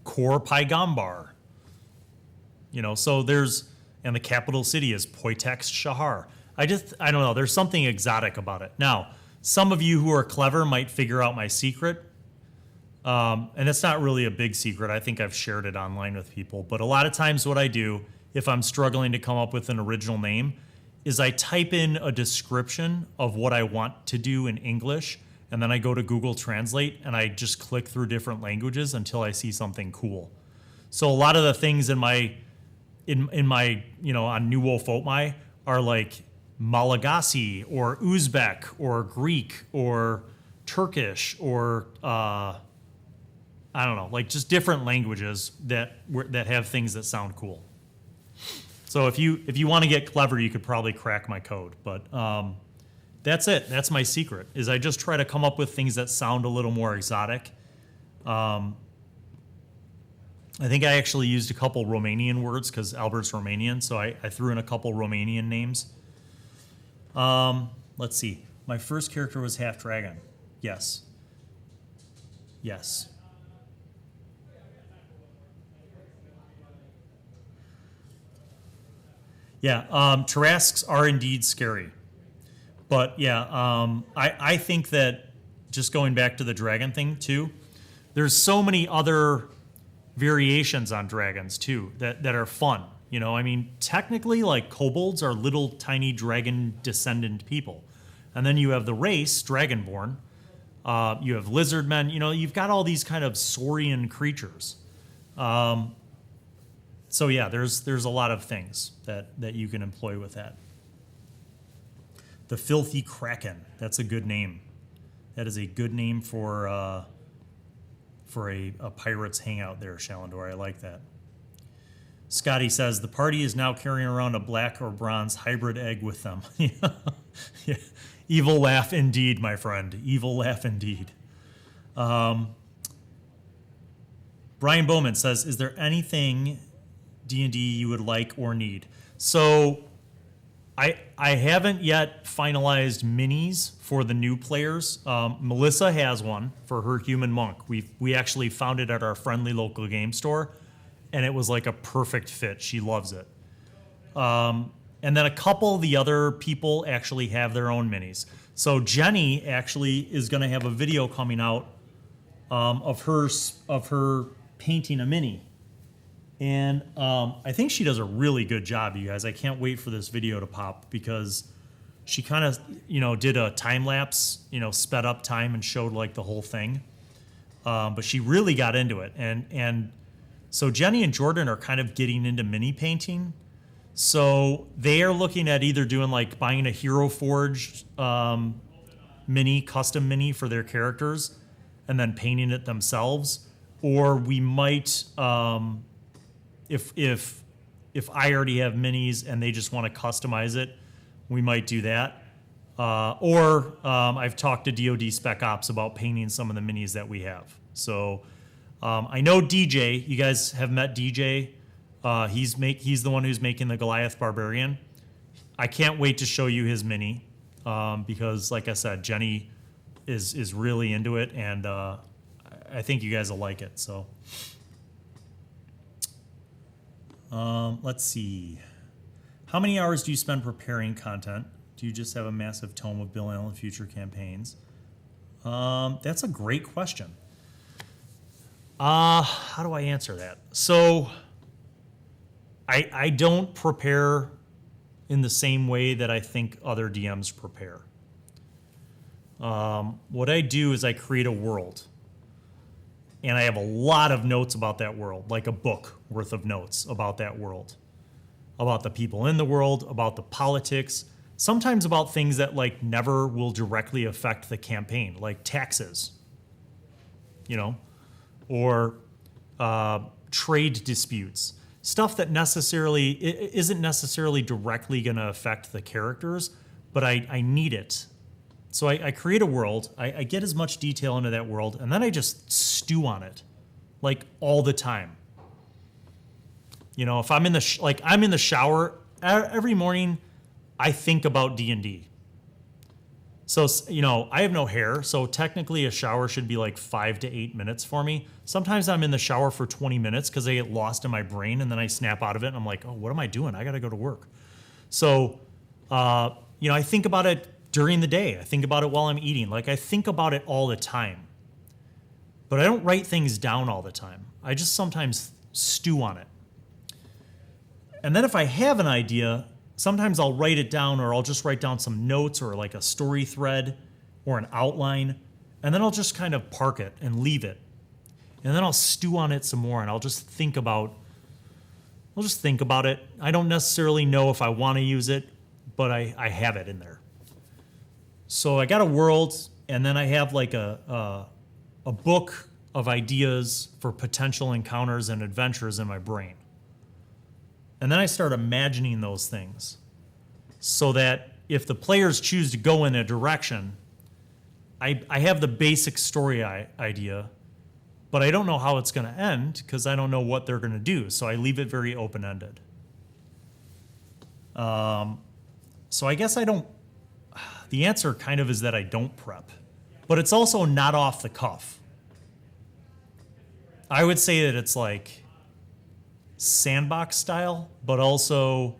Speaker 2: Kor Paigambar. So and the capital city is Poitex Shahar. I don't know, there's something exotic about it. Now, some of you who are clever might figure out my secret. And it's not really a big secret. I think I've shared it online with people. But a lot of times what I do, if I'm struggling to come up with an original name, is I type in a description of what I want to do in English, and then I go to Google Translate and I just click through different languages until I see something cool. So a lot of the things in my on New Wolf Otmai are like Malagasy or Uzbek or Greek or Turkish or I don't know, like just different languages that have things that sound cool. So if you want to get clever, you could probably crack my code. But that's it. That's my secret. Is I just try to come up with things that sound a little more exotic. I think I actually used a couple Romanian words because Albert's Romanian, so I threw in a couple Romanian names. Let's see. My first character was half dragon. Yes. Yes. Yeah, Tarrasques are indeed scary. But yeah, I think that just going back to the dragon thing too, there's so many other variations on dragons too that are fun. You know, I mean, technically, like kobolds are little tiny dragon descendant people, and then you have the race dragonborn. You have lizard men. You know, you've got all these kind of saurian creatures. So yeah, there's a lot of things that you can employ with that. The Filthy Kraken. That's a good name. That is a good name for a pirate's hangout there, Shalendor. I like that. Scotty says, the party is now carrying around a black or bronze hybrid egg with them. Yeah. Evil laugh indeed, my friend. Evil laugh indeed. Brian Bowman says, is there anything D&D you would like or need? So I haven't yet finalized minis for the new players. Melissa has one for her human monk. We actually found it at our friendly local game store, and it was like a perfect fit. She loves it. And then a couple of the other people actually have their own minis. So Jenny actually is going to have a video coming out of her painting a mini. And I think she does a really good job, you guys. I can't wait for this video to pop because she kind of, did a time lapse, sped up time and showed like the whole thing. But she really got into it. And so Jenny and Jordan are kind of getting into mini painting. So they are looking at either doing like buying a Hero Forged custom mini for their characters and then painting it themselves. Or we might, if I already have minis and they just want to customize it, we might do that. Or I've talked to DoD Spec Ops about painting some of the minis that we have. So I know DJ, you guys have met DJ. He's the one who's making the Goliath Barbarian. I can't wait to show you his mini because, like I said, Jenny is really into it, and I think you guys will like it. So let's see. How many hours do you spend preparing content? Do you just have a massive tome of Bill Allen future campaigns? That's a great question. How do I answer that? So I don't prepare in the same way that I think other DMs prepare. What I do is I create a world. And I have a lot of notes about that world, like a book worth of notes about that world, about the people in the world, about the politics, sometimes about things that like never will directly affect the campaign, like taxes, or trade disputes, stuff that isn't necessarily directly going to affect the characters, but I need it. So I create a world, I get as much detail into that world, and then I just stew on it, like all the time. If I'm in I'm in the shower every morning, I think about D&D. So I have no hair, so technically a shower should be like 5 to 8 minutes for me. Sometimes I'm in the shower for 20 minutes because I get lost in my brain, and then I snap out of it, and I'm like, oh, what am I doing? I got to go to work. So I think about it during the day. I think about it while I'm eating. Like, I think about it all the time. But I don't write things down all the time. I just sometimes stew on it. And then if I have an idea, sometimes I'll write it down, or I'll just write down some notes or like a story thread or an outline, and then I'll just kind of park it and leave it. And then I'll stew on it some more, and I'll just think about it. I don't necessarily know if I want to use it, but I have it in there. So I got a world, and then I have like a book of ideas for potential encounters and adventures in my brain. And then I start imagining those things so that if the players choose to go in a direction, I have the basic story idea, but I don't know how it's going to end because I don't know what they're going to do. So I leave it very open-ended. So I guess the answer kind of is that I don't prep, but it's also not off the cuff. I would say that it's like sandbox style, but also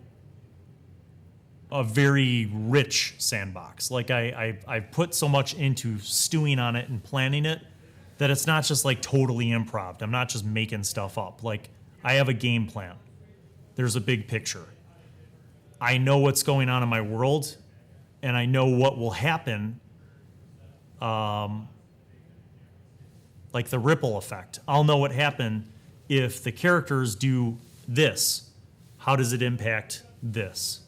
Speaker 2: a very rich sandbox. Like I put so much into stewing on it and planning it that it's not just like totally improv. I'm not just making stuff up. Like I have a game plan. There's a big picture. I know what's going on in my world, and I know what will happen. Like the ripple effect. I'll know what happened if the characters do this. How does it impact this?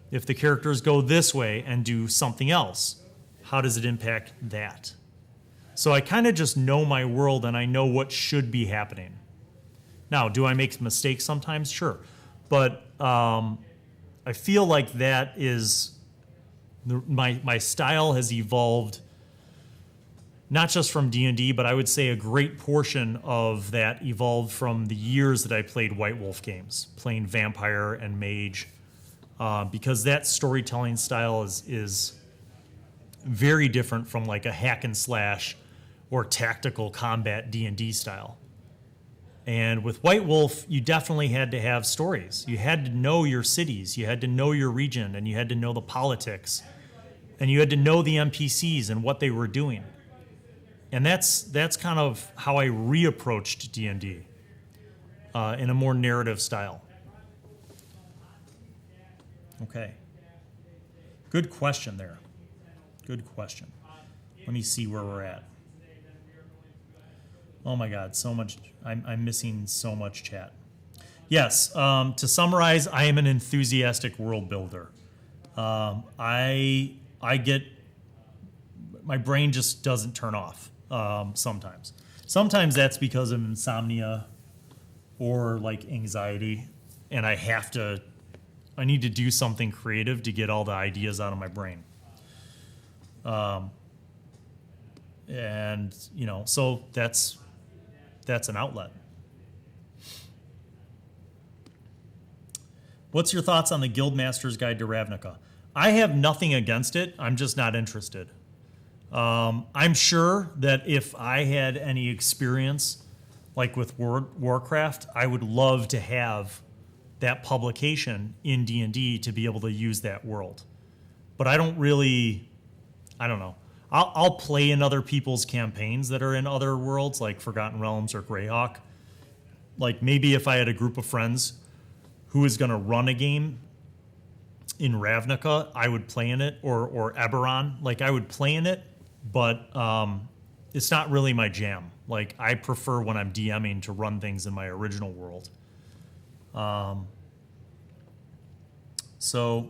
Speaker 2: If the characters go this way and do something else, how does it impact that? So I kind of just know my world, and I know what should be happening. Now, do I make mistakes sometimes? Sure. But I feel like that is, my style has evolved not just from D&D, but I would say a great portion of that evolved from the years that I played White Wolf games, playing Vampire and Mage, because that storytelling style is very different from like a hack and slash or tactical combat D&D style. And with White Wolf, you definitely had to have stories. You had to know your cities, you had to know your region, and you had to know the politics, and you had to know the NPCs and what they were doing. And that's kind of how I reapproached D&D in a more narrative style. Okay. Good question there. Good question. Let me see where we're at. Oh my God, so much. I'm missing so much chat. Yes, to summarize, I am an enthusiastic world builder. I get, my brain just doesn't turn off. Sometimes. Sometimes that's because of insomnia or like anxiety, and I need to do something creative to get all the ideas out of my brain. And so that's an outlet. What's your thoughts on the Guildmaster's Guide to Ravnica? I have nothing against it. I'm just not interested. I'm sure that if I had any experience, like with Warcraft, I would love to have that publication in D&D to be able to use that world. But I don't know. I'll play in other people's campaigns that are in other worlds, like Forgotten Realms or Greyhawk. Like maybe if I had a group of friends who is going to run a game in Ravnica, I would play in it, or Eberron. Like I would play in it, but it's not really my jam. Like I prefer when I'm DMing to run things in my original world. So,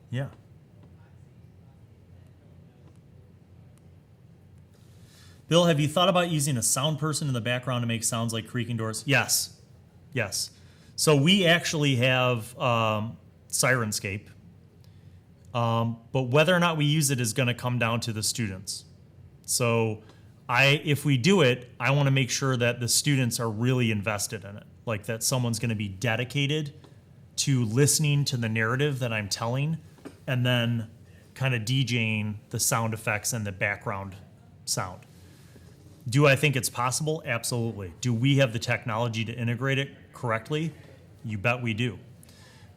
Speaker 2: yeah. Bill, have you thought about using a sound person in the background to make sounds like creaking doors? Yes. So we actually have Sirenscape, but whether or not we use it is going to come down to the students. So if we do it, I want to make sure that the students are really invested in it, like that someone's going to be dedicated to listening to the narrative that I'm telling, and then kind of DJing the sound effects and the background sound. Do I think it's possible? Absolutely. Do we have the technology to integrate it correctly? You bet we do.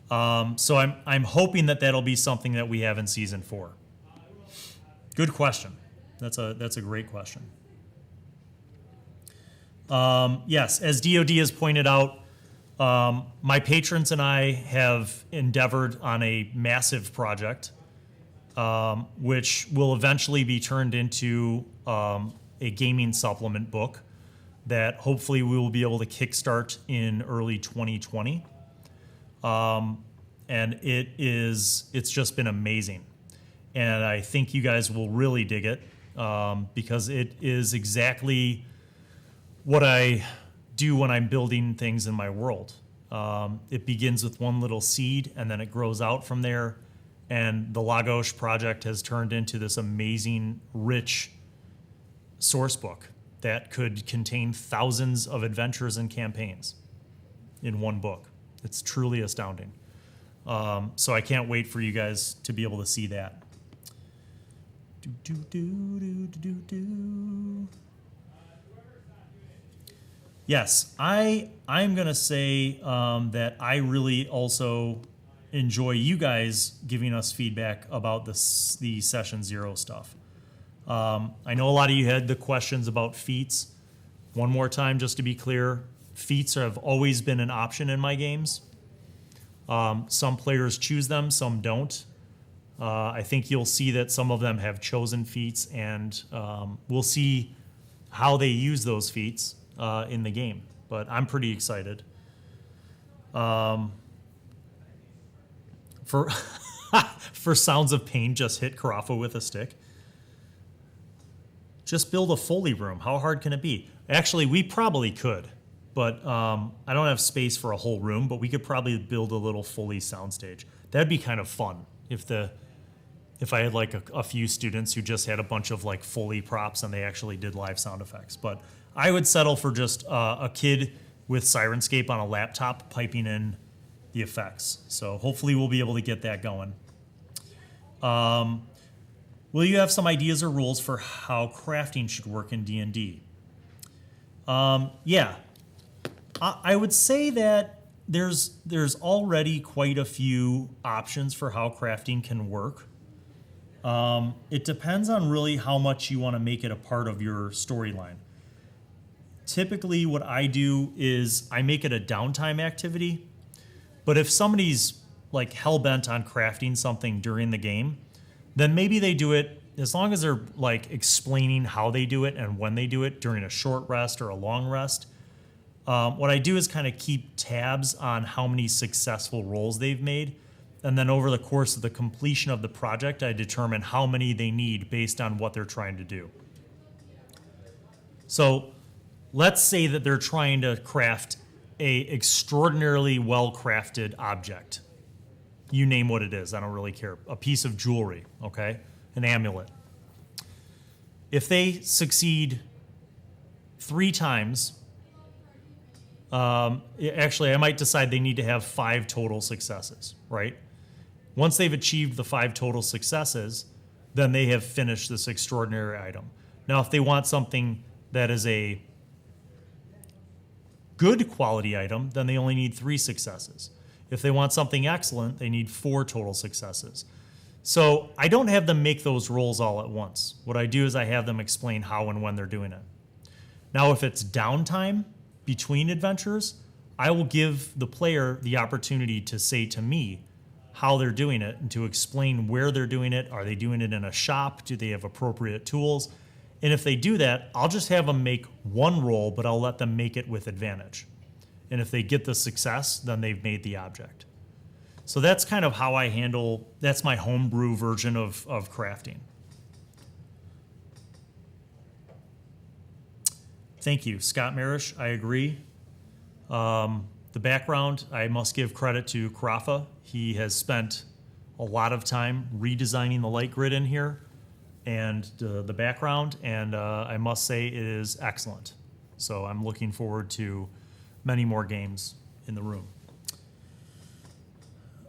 Speaker 2: So I'm hoping that that'll be something that we have in season 4. Good question. That's a great question. Yes, as DoD has pointed out, My patrons and I have endeavored on a massive project, which will eventually be turned into a gaming supplement book that hopefully we will be able to kickstart in early 2020. And it's just been amazing. And I think you guys will really dig it because it is exactly what I do when I'm building things in my world. It begins with one little seed and then it grows out from there. And the Lagos project has turned into this amazing, rich source book that could contain thousands of adventures and campaigns in one book. It's truly astounding. So I can't wait for you guys to be able to see that. Yes, I'm going to say that I really also enjoy you guys giving us feedback about the Session Zero stuff. I know a lot of you had the questions about feats. One more time, just to be clear, feats have always been an option in my games. Some players choose them, some don't. I think you'll see that some of them have chosen feats, and we'll see how they use those feats in the game. But I'm pretty excited. For Sounds of Pain, just hit Carafa with a stick. Just build a Foley room. How hard can it be? Actually, we probably could, but I don't have space for a whole room, but we could probably build a little Foley soundstage. That'd be kind of fun if I had like a few students who just had a bunch of like Foley props and they actually did live sound effects. But I would settle for just a kid with Sirenscape on a laptop piping in the effects. So hopefully we'll be able to get that going. Will you have some ideas or rules for how crafting should work in D&D? Yeah. I would say that there's already quite a few options for how crafting can work. It depends on really how much you want to make it a part of your storyline. Typically what I do is I make it a downtime activity, but if somebody's like hell-bent on crafting something during the game, then maybe they do it as long as they're like explaining how they do it and when they do it during a short rest or a long rest. What I do is kind of keep tabs on how many successful rolls they've made. And then over the course of the completion of the project, I determine how many they need based on what they're trying to do. So let's say that they're trying to craft a extraordinarily well-crafted object. You name what it is, I don't really care. A piece of jewelry, okay? An amulet. If they succeed 3 times, actually I might decide they need to have 5 total successes, right? Once they've achieved the 5 total successes, then they have finished this extraordinary item. Now, if they want something that is a good quality item, then they only need 3 successes. If they want something excellent, they need 4 total successes. So I don't have them make those rolls all at once. What I do is I have them explain how and when they're doing it. Now, if it's downtime between adventures, I will give the player the opportunity to say to me how they're doing it and to explain where they're doing it. Are they doing it in a shop? Do they have appropriate tools? And if they do that, I'll just have them make 1 roll, but I'll let them make it with advantage. And if they get the success, then they've made the object. So that's kind of how I handle, that's my homebrew version of crafting. Thank you, Scott Marish, I agree. The background, I must give credit to Carafa. He has spent a lot of time redesigning the light grid in here and the background, and I must say it is excellent. So I'm looking forward to many more games in the room.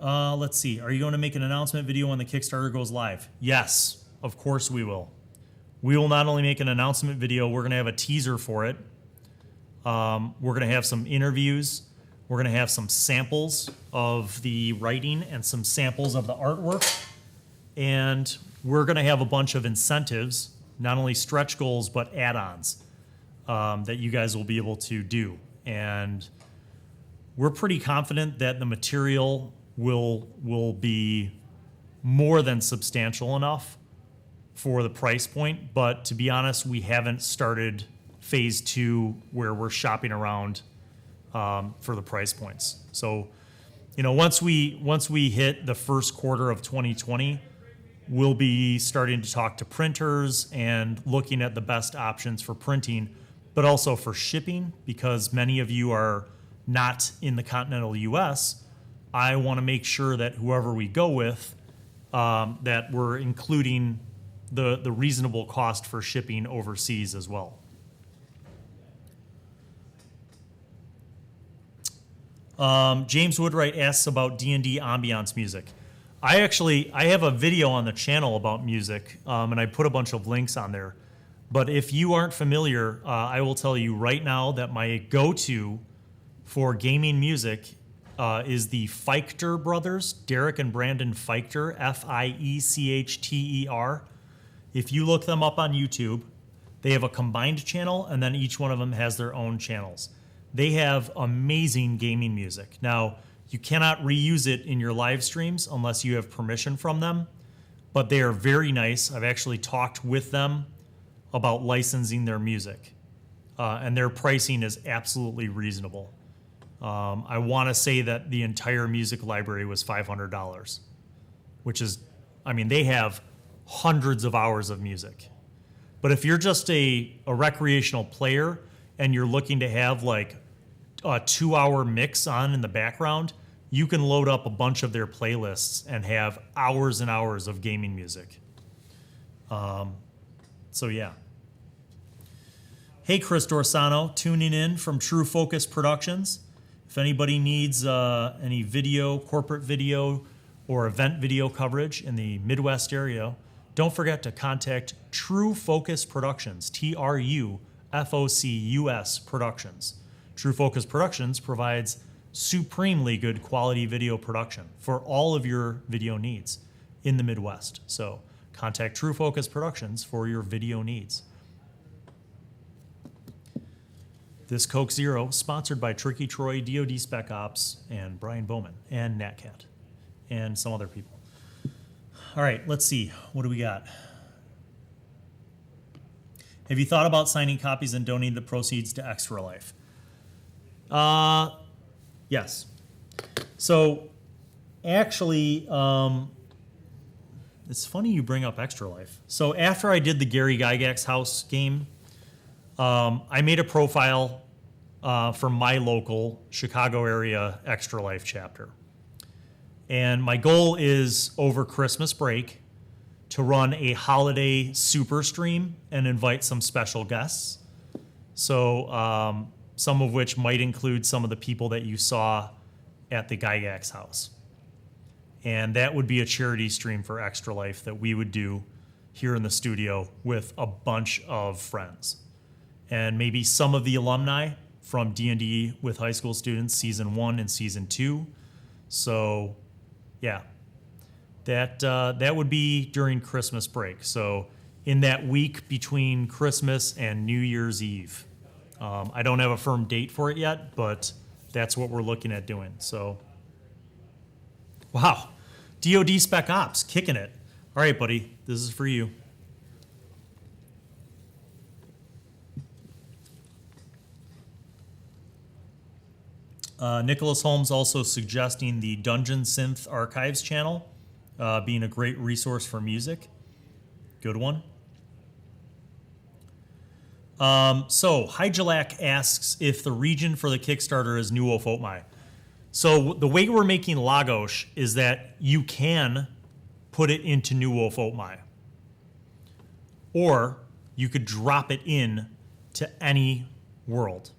Speaker 2: Let's see. Are you going to make an announcement video when the Kickstarter goes live? Yes, of course we will. We will not only make an announcement video, we're going to have a teaser for it. We're going to have some interviews. We're going to have some samples of the writing and some samples of the artwork. And we're going to have a bunch of incentives, not only stretch goals, but add-ons that you guys will be able to do. And we're pretty confident that the material will be more than substantial enough for the price point. But to be honest, we haven't started phase 2 where we're shopping around for the price points. So, once we hit the first quarter of 2020, we'll be starting to talk to printers and looking at the best options for printing, but also for shipping, because many of you are not in the continental US. I want to make sure that whoever we go with, that we're including the reasonable cost for shipping overseas as well. James Woodwright asks about D&D ambiance music. I have a video on the channel about music, and I put a bunch of links on there. But if you aren't familiar, I will tell you right now that my go-to for gaming music is the Feichter brothers, Derek and Brandon Feichter, Feichter. If you look them up on YouTube, they have a combined channel, and then each one of them has their own channels. They have amazing gaming music. Now, you cannot reuse it in your live streams unless you have permission from them, but they are very nice. I've actually talked with them about licensing their music, and their pricing is absolutely reasonable. I want to say that the entire music library was $500, which is, they have hundreds of hours of music. But if you're just a recreational player and you're looking to have like a 2-hour mix on in the background, you can load up a bunch of their playlists and have hours and hours of gaming music. So yeah. Hey, Chris Dorsano, tuning in from True Focus Productions. If anybody needs any video, corporate video, or event video coverage in the Midwest area, don't forget to contact True Focus Productions, TRUFOCUS Productions. True Focus Productions provides supremely good quality video production for all of your video needs in the Midwest. So contact True Focus Productions for your video needs. This Coke Zero, sponsored by Tricky Troy, DoD Spec Ops, and Brian Bowman, and NatCat, and some other people. All right, let's see. What do we got? Have you thought about signing copies and donating the proceeds to Extra Life? Yes. So, actually, it's funny you bring up Extra Life. So after I did the Gary Gygax house game, I made a profile for my local Chicago area Extra Life chapter. And my goal is over Christmas break to run a holiday super stream and invite some special guests. So some of which might include some of the people that you saw at the Gygax house. And that would be a charity stream for Extra Life that we would do here in the studio with a bunch of friends. And maybe some of the alumni from D&D with high school students, season 1 and season 2. So, yeah, that would be during Christmas break. So in that week between Christmas and New Year's Eve. I don't have a firm date for it yet, but that's what we're looking at doing. So, wow, DoD Spec Ops, kicking it. All right, buddy, this is for you. Nicholas Holmes also suggesting the Dungeon Synth Archives channel being a great resource for music. Good one. So Hydrolac asks if the region for the Kickstarter is New Ofotmai. So the way we're making Lagos is that you can put it into New Ofotmai, or you could drop it in to any world.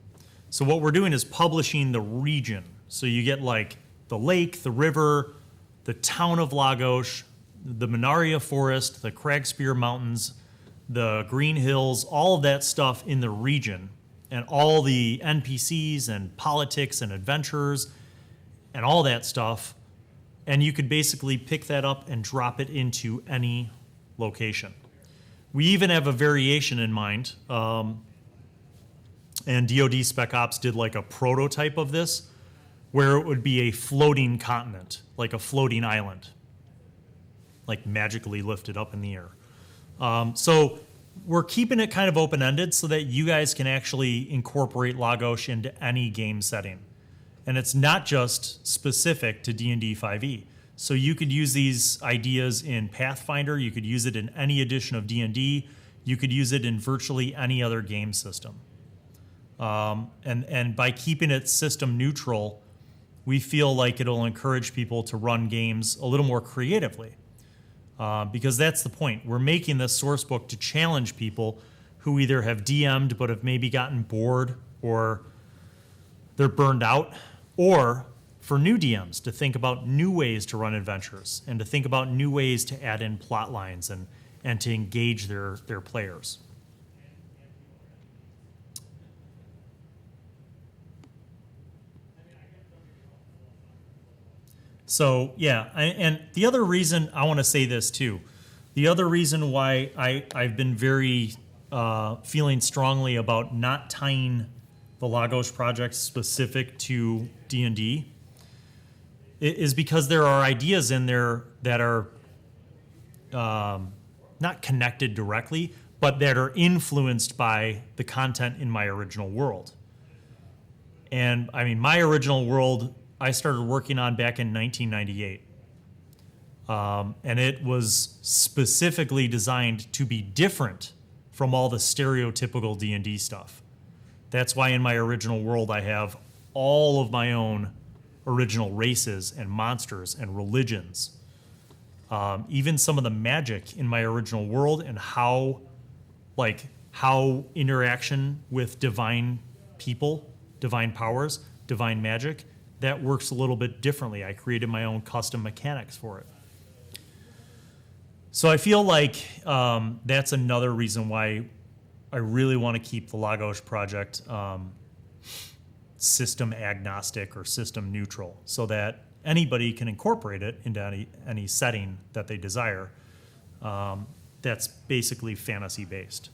Speaker 2: So what we're doing is publishing the region. So you get like the lake, the river, the town of Lagos, the Minaria Forest, the Cragspear Mountains, the Green Hills, all of that stuff in the region, and all the NPCs and politics and adventurers and all that stuff. And you could basically pick that up and drop it into any location. We even have a variation in mind. And DoD Spec Ops did like a prototype of this, where it would be a floating continent, like a floating island, like magically lifted up in the air. So we're keeping it kind of open-ended so that you guys can actually incorporate Lagos into any game setting. And it's not just specific to D&D 5e. So you could use these ideas in Pathfinder, you could use it in any edition of D&D, you could use it in virtually any other game system. And by keeping it system neutral, we feel like it'll encourage people to run games a little more creatively. Because that's the point. We're making this source book to challenge people who either have DM'd but have maybe gotten bored or they're burned out, or for new DMs to think about new ways to run adventures and to think about new ways to add in plot lines and to engage their players. So, yeah, and the other reason I want to say this too, the other reason why I've been very feeling strongly about not tying the Lagos project specific to D&D is because there are ideas in there that are not connected directly, but that are influenced by the content in my original world. And I mean, my original world, I started working on back in 1998. And it was specifically designed to be different from all the stereotypical D&D stuff. That's why in my original world I have all of my own original races and monsters and religions. Even some of the magic in my original world and how interaction with divine people, divine powers, divine magic, that works a little bit differently. I created my own custom mechanics for it. So I feel like that's another reason why I really want to keep the Lagos project system agnostic or system neutral so that anybody can incorporate it into any setting that they desire that's basically fantasy based.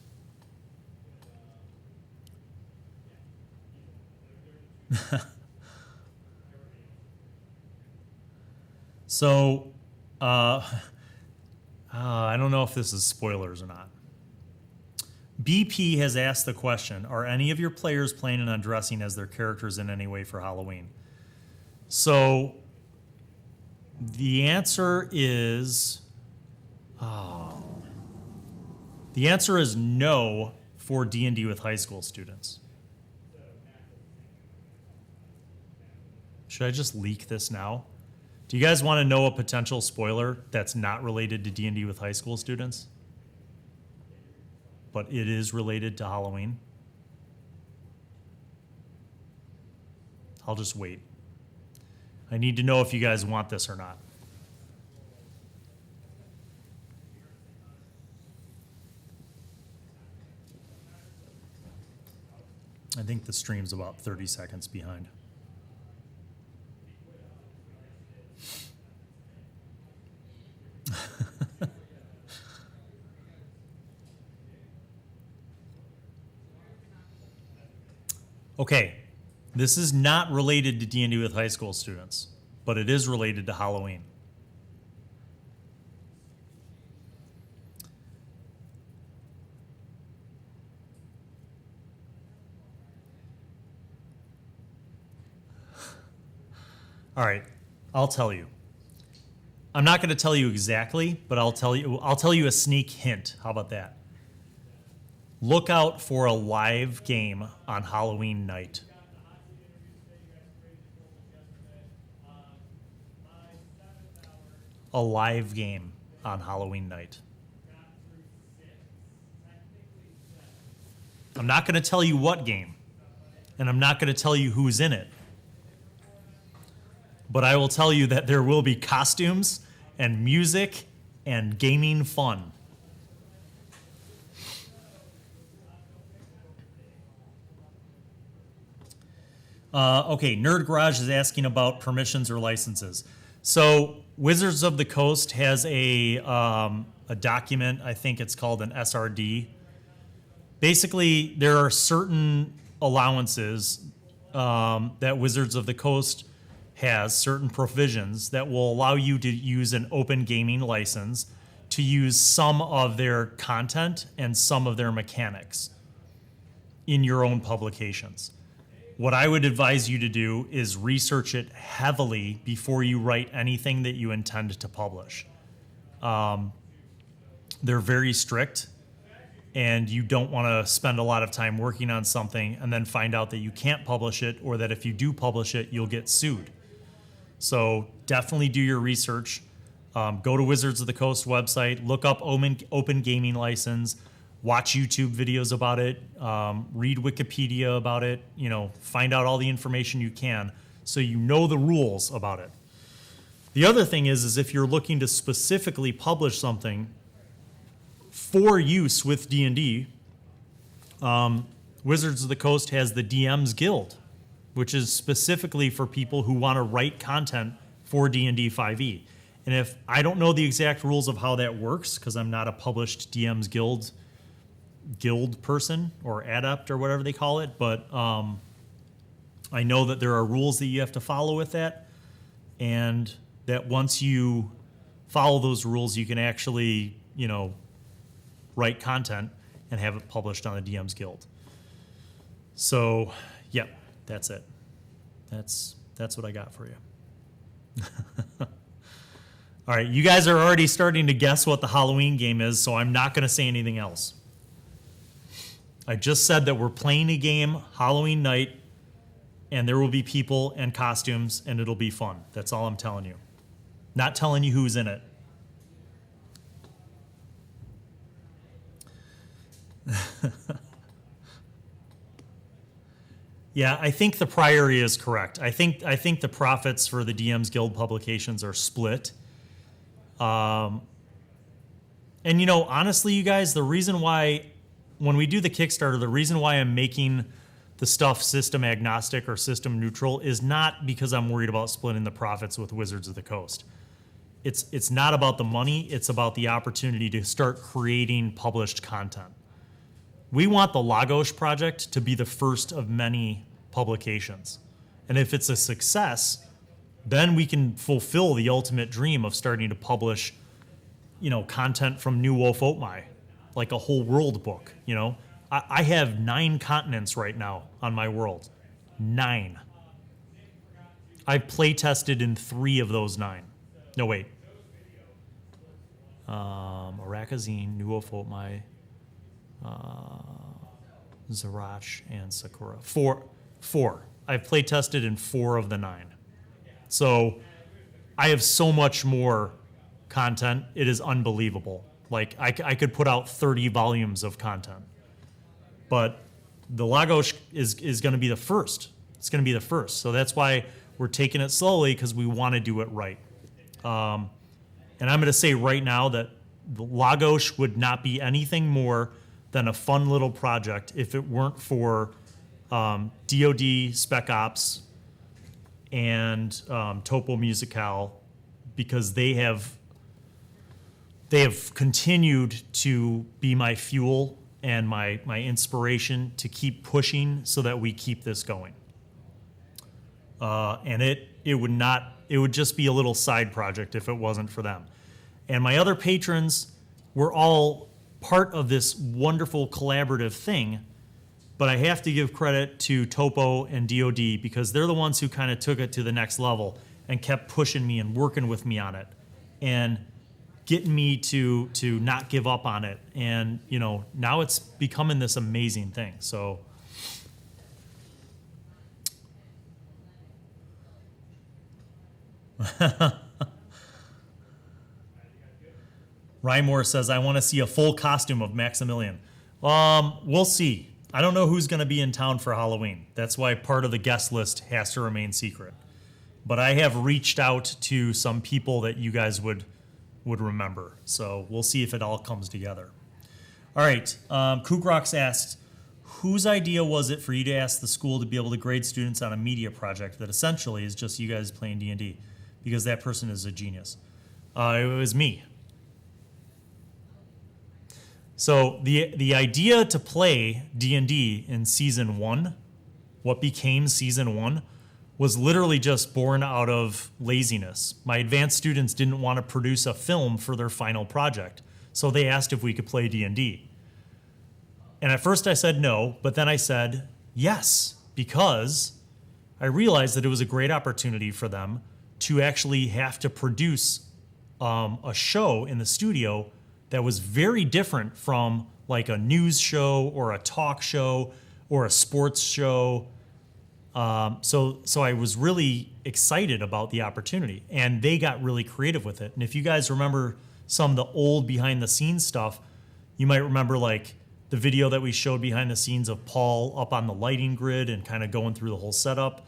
Speaker 2: So, I don't know if this is spoilers or not. BP has asked the question, are any of your players planning on dressing as their characters in any way for Halloween? So, the answer is... the answer is no for D&D with high school students. Should I just leak this now? Do you guys want to know a potential spoiler that's not related to D&D with high school students? But it is related to Halloween? I'll just wait. I need to know if you guys want this or not. I think the stream's about 30 seconds behind. Okay, this is not related to D&D with high school students, but it is related to Halloween. All right, I'll tell you. I'm not going to tell you exactly, but I'll tell you a sneak hint. How about that? Look out for a live game on Halloween night. A live game on Halloween night. I'm not going to tell you what game, and I'm not going to tell you who's in it. But I will tell you that there will be costumes and music and gaming fun. Okay, Nerd Garage is asking about permissions or licenses. So Wizards of the Coast has a document, I think it's called an SRD. Basically, there are certain allowances that Wizards of the Coast has certain provisions that will allow you to use an open gaming license to use some of their content and some of their mechanics in your own publications. What I would advise you to do is research it heavily before you write anything that you intend to publish. They're very strict, and you don't want to spend a lot of time working on something and then find out that you can't publish it, or that if you do publish it, you'll get sued. So definitely do your research. Go to Wizards of the Coast website, look up open gaming license, watch YouTube videos about it, read Wikipedia about it, find out all the information you can so you know the rules about it. The other thing is if you're looking to specifically publish something for use with D&D, Wizards of the Coast has the DM's Guild, which is specifically for people who want to write content for D&D 5e. And if I don't know the exact rules of how that works, because I'm not a published DM's Guild person or adept or whatever they call it, but I know that there are rules that you have to follow with that, and that once you follow those rules, you can actually, write content and have it published on the DM's Guild. So, yep, that's it. That's what I got for you. All right, you guys are already starting to guess what the Halloween game is, so I'm not going to say anything else. I just said that we're playing a game Halloween night, and there will be people and costumes, and it'll be fun. That's all I'm telling you. Not telling you who's in it. Yeah, I think the priority is correct. I think the profits for the DM's Guild publications are split. And honestly, you guys, the reason why when we do the Kickstarter, the reason why I'm making the stuff system agnostic or system neutral is not because I'm worried about splitting the profits with Wizards of the Coast. It's not about the money, it's about the opportunity to start creating published content. We want the Lagos project to be the first of many publications. And if it's a success, then we can fulfill the ultimate dream of starting to publish, content from New Wolf Oatmai, like a whole world book. I have 9 continents right now on my world. 9. I've play tested in 3 of those 9. No, wait. Arakazine, New Wolf Oatmai, Zarach, and Sakura. 4. I've play tested in 4 of the 9. So I have so much more content. It is unbelievable. Like I could put out 30 volumes of content. But the Lagos is going to be the first. It's going to be the first. So that's why we're taking it slowly, because we want to do it right. And I'm going to say right now that the Lagos would not be anything more than a fun little project if it weren't for DoD Spec Ops and Topo Musical, because they have continued to be my fuel and my inspiration to keep pushing so that we keep this going. And it would just be a little side project if it wasn't for them. And my other patrons were all part of this wonderful collaborative thing, but I have to give credit to Topo and DoD because they're the ones who kind of took it to the next level and kept pushing me and working with me on it and getting me to not give up on it. And, now it's becoming this amazing thing. So Rymore says, I want to see a full costume of Maximilian. We'll see. I don't know who's going to be in town for Halloween. That's why part of the guest list has to remain secret. But I have reached out to some people that you guys would remember. So we'll see if it all comes together. All right. Kukrox asked, whose idea was it for you to ask the school to be able to grade students on a media project that essentially is just you guys playing D&D? Because that person is a genius. It was me. So the idea to play D&D in season 1, what became season 1, was literally just born out of laziness. My advanced students didn't want to produce a film for their final project, so they asked if we could play D&D. And at first I said no, but then I said yes, because I realized that it was a great opportunity for them to actually have to produce a show in the studio that was very different from like a news show or a talk show or a sports show. So I was really excited about the opportunity, and they got really creative with it. And if you guys remember some of the old behind the scenes stuff, you might remember like the video that we showed behind the scenes of Paul up on the lighting grid and kind of going through the whole setup.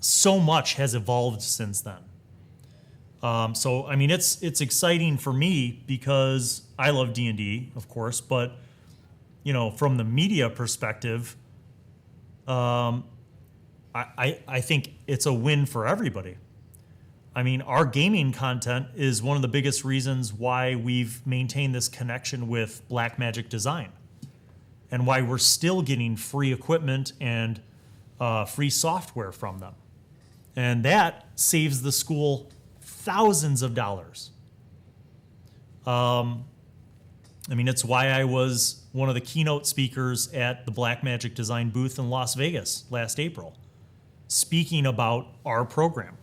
Speaker 2: So much has evolved since then. So I mean, it's exciting for me because I love D&D, of course, but you know, from the media perspective, I think it's a win for everybody. I mean, our gaming content is one of the biggest reasons why we've maintained this connection with Blackmagic Design, and why we're still getting free equipment and free software from them. And that saves the school thousands of dollars. I mean, it's why I was one of the keynote speakers at the Blackmagic Design booth in Las Vegas last April, speaking about our program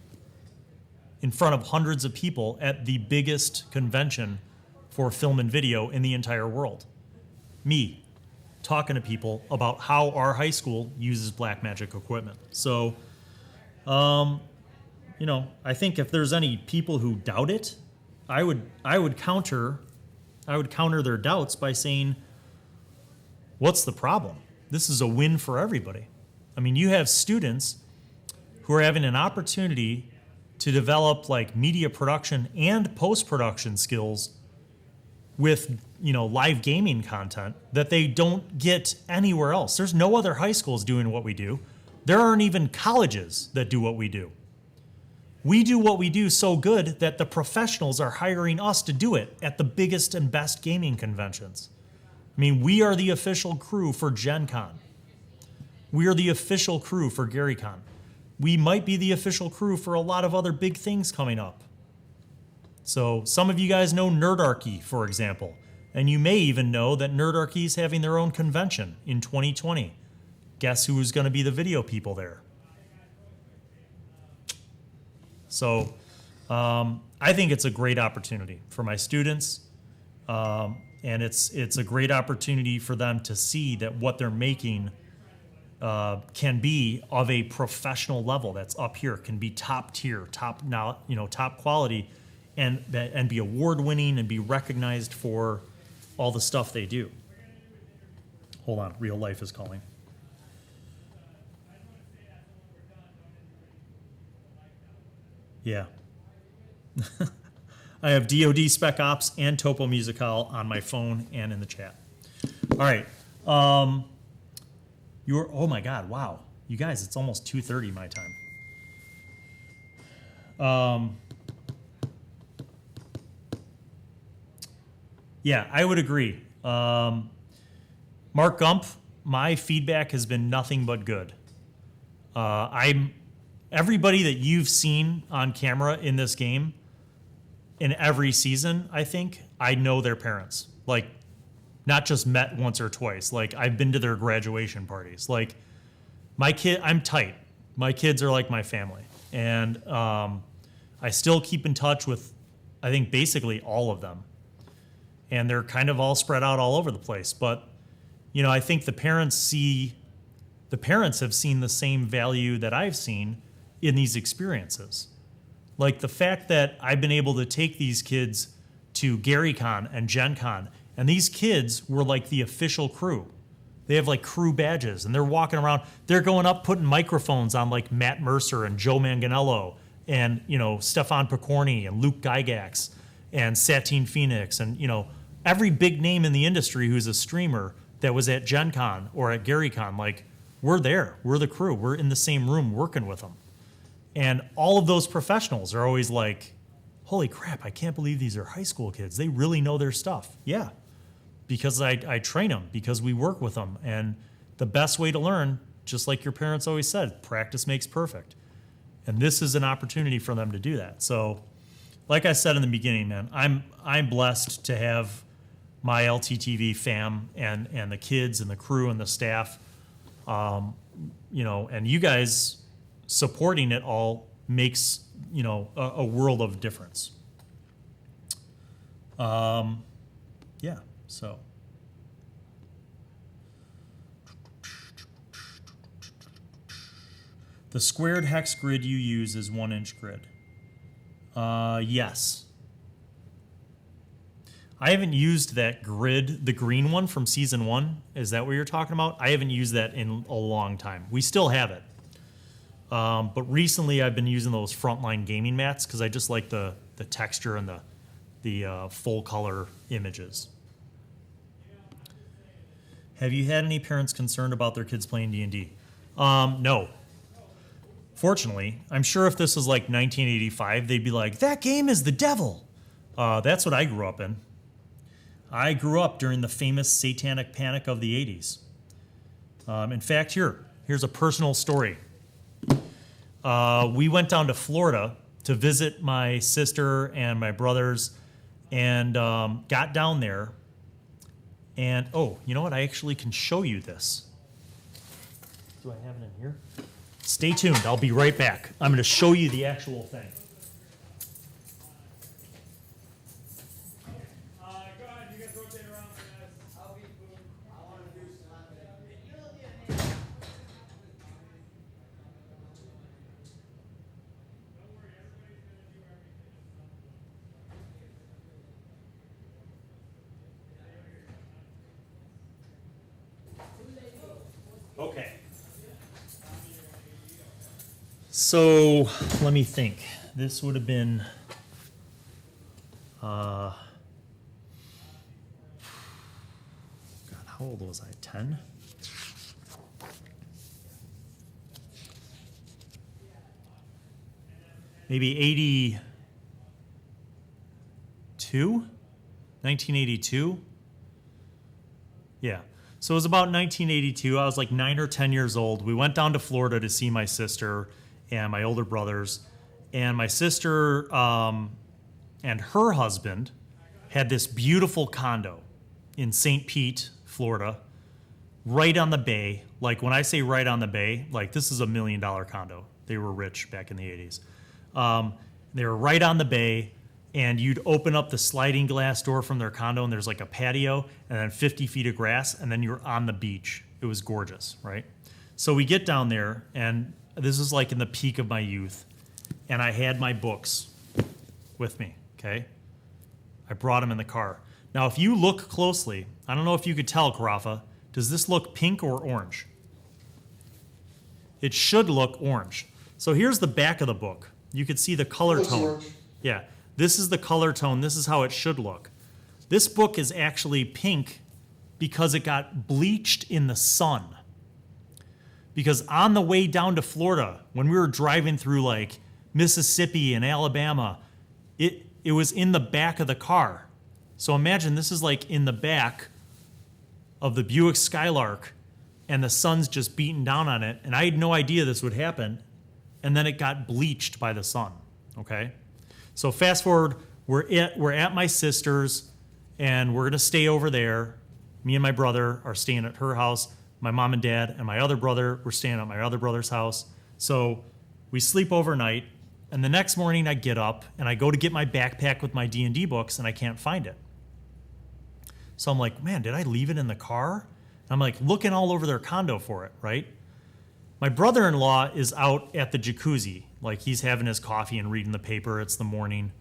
Speaker 2: in front of hundreds of people at the biggest convention for film and video in the entire world. Me, talking to people about how our high school uses Blackmagic equipment. So, you know, I think if there's any people who doubt it, I would counter their doubts by saying, what's the problem? This is a win for everybody. I mean, you have students who are having an opportunity to develop like media production and post-production skills with, you know, live gaming content that they don't get anywhere else. There's no other high schools doing what we do. There aren't even colleges that do what we do. We do what we do so good that the professionals are hiring us to do it at the biggest and best gaming conventions. I mean, we are the official crew for Gen Con. We are the official crew for GaryCon. We might be the official crew for a lot of other big things coming up. So some of you guys know Nerdarchy, for example, and you may even know that Nerdarchy is having their own convention in 2020. Guess who's going to be the video people there? So I think it's a great opportunity for my students, and it's a great opportunity for them to see that what they're making can be of a professional level that's up here, can be top tier, top quality, and be award winning and be recognized for all the stuff they do. Hold on, real life is calling. Yeah. I have DoD Spec Ops and Topo Musical on my phone and in the chat. All right. Oh my God, wow. You guys, it's almost 2:30 my time. Yeah, I would agree. Mark Gump, my feedback has been nothing but good. Everybody that you've seen on camera in this game, in every season, I think, I know their parents. Like, not just met once or twice. Like, I've been to their graduation parties. Like, I'm tight. My kids are like my family. And I still keep in touch with, I think, basically all of them. And they're kind of all spread out all over the place. But, you know, I think the parents have seen the same value that I've seen in these experiences. Like the fact that I've been able to take these kids to GaryCon and Gen Con, and these kids were like the official crew. They have like crew badges, and they're walking around. They're going up, putting microphones on like Matt Mercer and Joe Manganiello and, you know, Stefan Picorni and Luke Gygax and Satine Phoenix and, you know, every big name in the industry who's a streamer that was at Gen Con or at GaryCon. Like, we're there. We're the crew. We're in the same room working with them. And all of those professionals are always like, holy crap, I can't believe these are high school kids. They really know their stuff. Yeah, because I train them, because we work with them. And the best way to learn, just like your parents always said, practice makes perfect. And this is an opportunity for them to do that. So, like I said in the beginning, man, I'm blessed to have my LTTV fam and the kids and the crew and the staff, and you guys supporting it all makes, a world of difference. Yeah, so. The squared hex grid you use is 1-inch grid. Yes. I haven't used that grid, the green one from season 1. Is that what you're talking about? I haven't used that in a long time. We still have it. But recently I've been using those Frontline gaming mats because I just like the texture and the full color images. Have you had any parents concerned about their kids playing D&D? No. Fortunately, I'm sure if this was like 1985, they'd be like, that game is the devil. That's what I grew up in. I grew up during the famous satanic panic of the 80s. In fact, here's a personal story. We went down to Florida to visit my sister and my brothers and got down there. And, you know what? I actually can show you this. Do I have it in here? Stay tuned. I'll be right back. I'm going to show you the actual thing. Go ahead. You guys rotate around for this. I'll be boom. I want to do something. Okay. So let me think. This would have been God, how old was I? 10? Maybe 82? 1982? Yeah. So it was about 1982. I was like 9 or 10 years old. We went down to Florida to see my sister and my older brothers. And my sister and her husband had this beautiful condo in St. Pete, Florida, right on the bay. Like when I say right on the bay, like this is $1 million condo. They were rich back in the 80s. They were right on the bay, and you'd open up the sliding glass door from their condo, and there's like a patio, and then 50 feet of grass, and then you're on the beach. It was gorgeous, right? So we get down there, and this is like in the peak of my youth, and I had my books with me, okay? I brought them in the car. Now, if you look closely, I don't know if you could tell, Carafa, does this look pink or orange? It should look orange. So here's the back of the book. You could see the color tone. Orange. Yeah, this is the color tone. This is how it should look. This book is actually pink because it got bleached in the sun. Because on the way down to Florida, when we were driving through like Mississippi and Alabama, it was in the back of the car. So imagine this is like in the back of the Buick Skylark, and the sun's just beating down on it, and I had no idea this would happen, and then it got bleached by the sun, okay? So fast forward, we're at my sister's, and we're gonna stay over there. Me and my brother are staying at her house. My mom and dad and my other brother were staying at my other brother's house. So we sleep overnight, and the next morning I get up, and I go to get my backpack with my D&D books, and I can't find it. So I'm like, man, did I leave it in the car? I'm like looking all over their condo for it, right? My brother-in-law is out at the jacuzzi. Like he's having his coffee and reading the paper. It's the morning.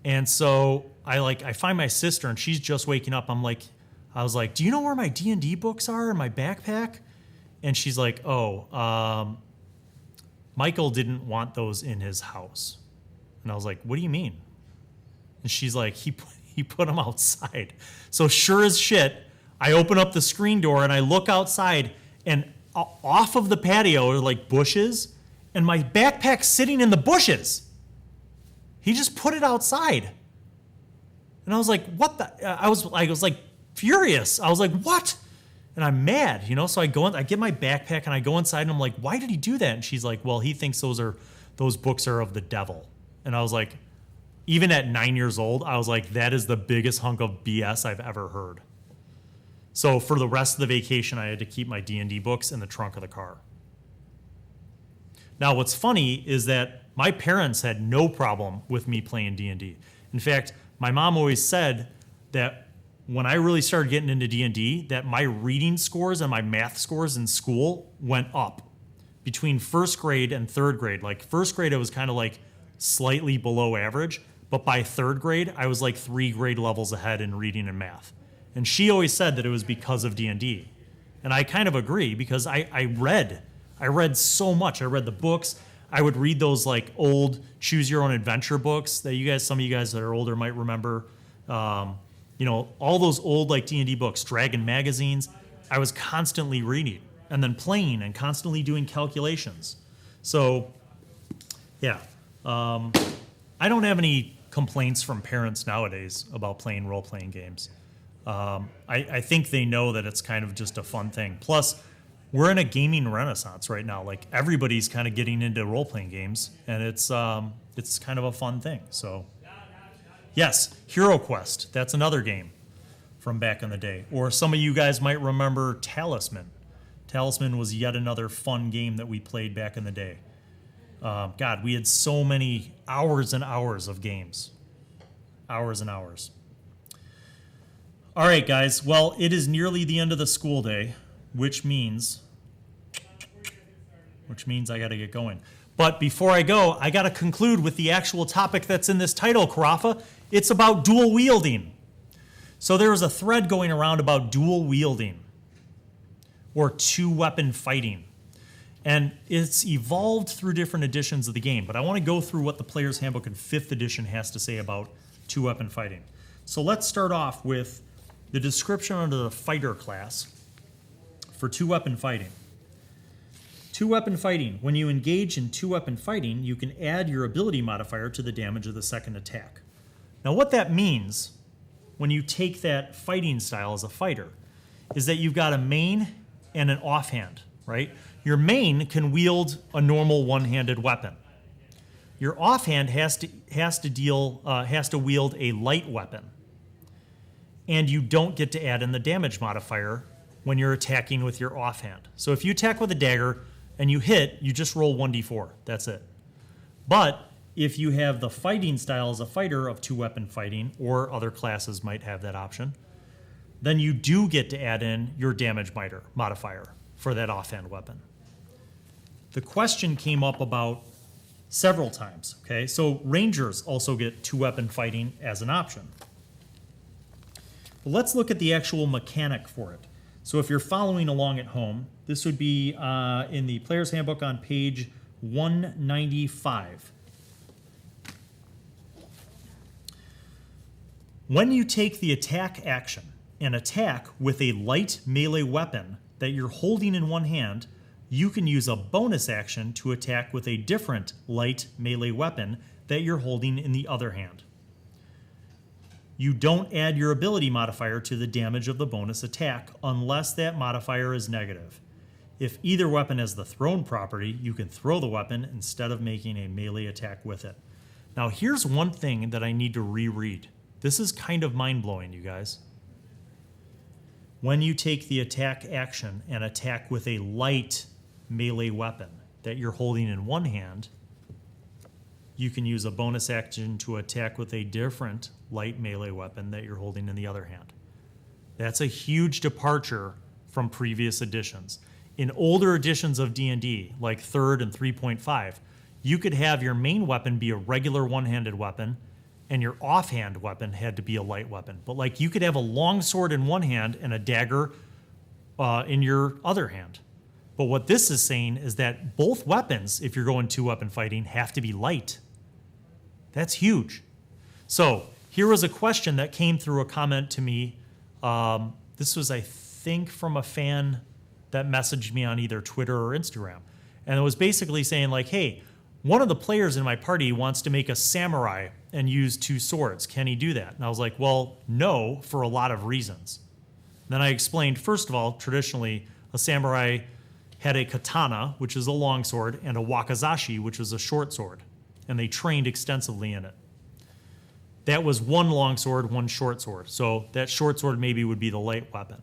Speaker 2: And so I find my sister, and she's just waking up. I was like, do you know where my D&D books are in my backpack? And she's like, Michael didn't want those in his house. And I was like, what do you mean? And she's like, he put them outside. So sure as shit, I open up the screen door and I look outside, and off of the patio are like bushes, and my backpack's sitting in the bushes. He just put it outside. And I was like, what the? I was like furious. I was like, what? And I'm mad, So I go in, I get my backpack and I go inside, and I'm like, why did he do that? And she's like, well, he thinks those are those books are of the devil. And I was like, even at 9 years old, I was like, that is the biggest hunk of BS I've ever heard. So for the rest of the vacation, I had to keep my D&D books in the trunk of the car. Now, what's funny is that my parents had no problem with me playing D&D. In fact, my mom always said that when I really started getting into D&D, that my reading scores and my math scores in school went up between first grade and third grade. Like first grade, I was kind of like slightly below average, but by third grade, I was like 3 grade levels ahead in reading and math. And she always said that it was because of D&D. And I kind of agree because I read so much. I read the books. I would read those like old choose your own adventure books that some of you guys that are older might remember. All those old like D&D books, Dragon magazines. I was constantly reading and then playing and constantly doing calculations. So, yeah. I don't have any complaints from parents nowadays about playing role-playing games. I think they know that it's kind of just a fun thing. Plus, we're in a gaming renaissance right now. Like everybody's kind of getting into role-playing games, and it's kind of a fun thing. So, yes, Hero Quest. That's another game from back in the day. Or some of you guys might remember Talisman. Talisman was yet another fun game that we played back in the day. God, we had so many hours and hours of games. Hours and hours. All right, guys. Well, it is nearly the end of the school day, which means I got to get going. But before I go, I got to conclude with the actual topic that's in this title, Carafa. It's about dual wielding. So there was a thread going around about dual wielding or two-weapon fighting. And it's evolved through different editions of the game. But I want to go through what the Player's Handbook in 5th edition has to say about two-weapon fighting. So let's start off with the description under the fighter class for two-weapon fighting. Two-weapon fighting. When you engage in two-weapon fighting, you can add your ability modifier to the damage of the second attack. Now what that means when you take that fighting style as a fighter is that you've got a main and an offhand, right? Your main can wield a normal one-handed weapon. Your offhand has to wield a light weapon. And you don't get to add in the damage modifier when you're attacking with your offhand. So if you attack with a dagger and you hit, you just roll 1d4. That's it. But if you have the fighting style as a fighter of two-weapon fighting, or other classes might have that option, then you do get to add in your damage modifier for that offhand weapon. The question came up about several times, okay? So Rangers also get two-weapon fighting as an option. But let's look at the actual mechanic for it. So if you're following along at home, this would be in the Player's Handbook on page 195. When you take the attack action and attack with a light melee weapon that you're holding in one hand, you can use a bonus action to attack with a different light melee weapon that you're holding in the other hand. You don't add your ability modifier to the damage of the bonus attack unless that modifier is negative. If either weapon has the thrown property, you can throw the weapon instead of making a melee attack with it. Now here's one thing that I need to reread. This is kind of mind-blowing, you guys. When you take the attack action and attack with a light melee weapon that you're holding in one hand, you can use a bonus action to attack with a different light melee weapon that you're holding in the other hand. That's a huge departure from previous editions. In older editions of D&D, like 3rd and 3.5, you could have your main weapon be a regular one-handed weapon, and your offhand weapon had to be a light weapon. But like you could have a long sword in one hand and a dagger in your other hand. But what this is saying is that both weapons, if you're going two-weapon fighting, have to be light. That's huge. So here was a question that came through a comment to me. This was, I think, from a fan that messaged me on either Twitter or Instagram. And it was basically saying like, hey, one of the players in my party wants to make a samurai and use two swords. Can he do that? And I was like, well, no, for a lot of reasons. Then I explained, first of all, traditionally, a samurai had a katana, which is a longsword, and a wakizashi, which is a short sword. And they trained extensively in it. That was one longsword, one short sword. So that short sword maybe would be the light weapon.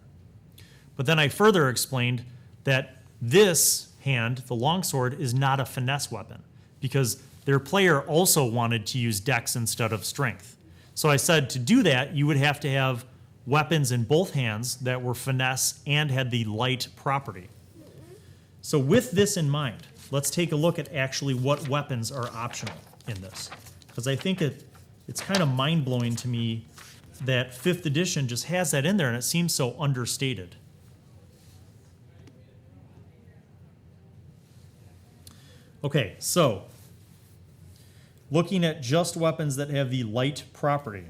Speaker 2: But then I further explained that this hand, the longsword, is not a finesse weapon because their player also wanted to use dex instead of strength. So I said to do that, you would have to have weapons in both hands that were finesse and had the light property. So with this in mind, let's take a look at actually what weapons are optional in this. Because I think it's kind of mind-blowing to me that 5th edition just has that in there and it seems so understated. Okay, so looking at just weapons that have the light property.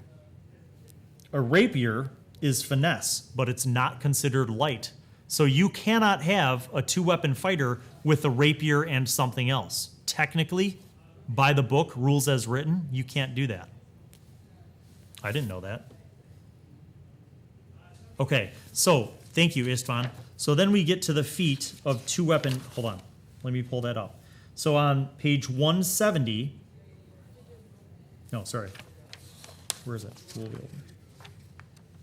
Speaker 2: A rapier is finesse, but it's not considered light. So you cannot have a 2-weapon fighter with a rapier and something else. Technically, by the book, rules as written, you can't do that. I didn't know that. Okay, so thank you, Istvan. So then we get to the feat of 2-weapon. Hold on, let me pull that up. So on page 170, no, sorry. Where is it? Dual wielder.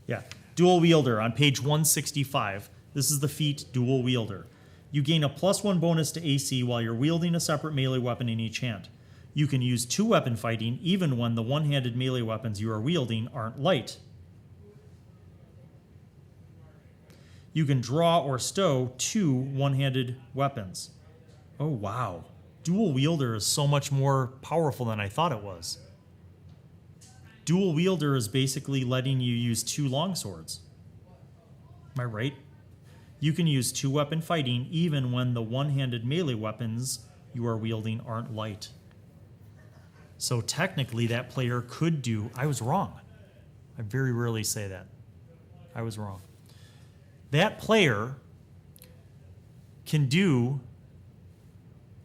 Speaker 2: Yeah, dual wielder on page 165. This is the feat dual wielder. You gain a +1 bonus to AC while you're wielding a separate melee weapon in each hand. You can use 2-weapon fighting even when the one-handed melee weapons you are wielding aren't light. You can draw or stow 2 one-handed weapons. Oh, wow. Dual wielder is so much more powerful than I thought it was. Dual wielder is basically letting you use 2 longswords. Am I right? You can use 2-weapon fighting even when the one-handed melee weapons you are wielding aren't light. So technically that player could do, I was wrong. I very rarely say that. I was wrong. That player can do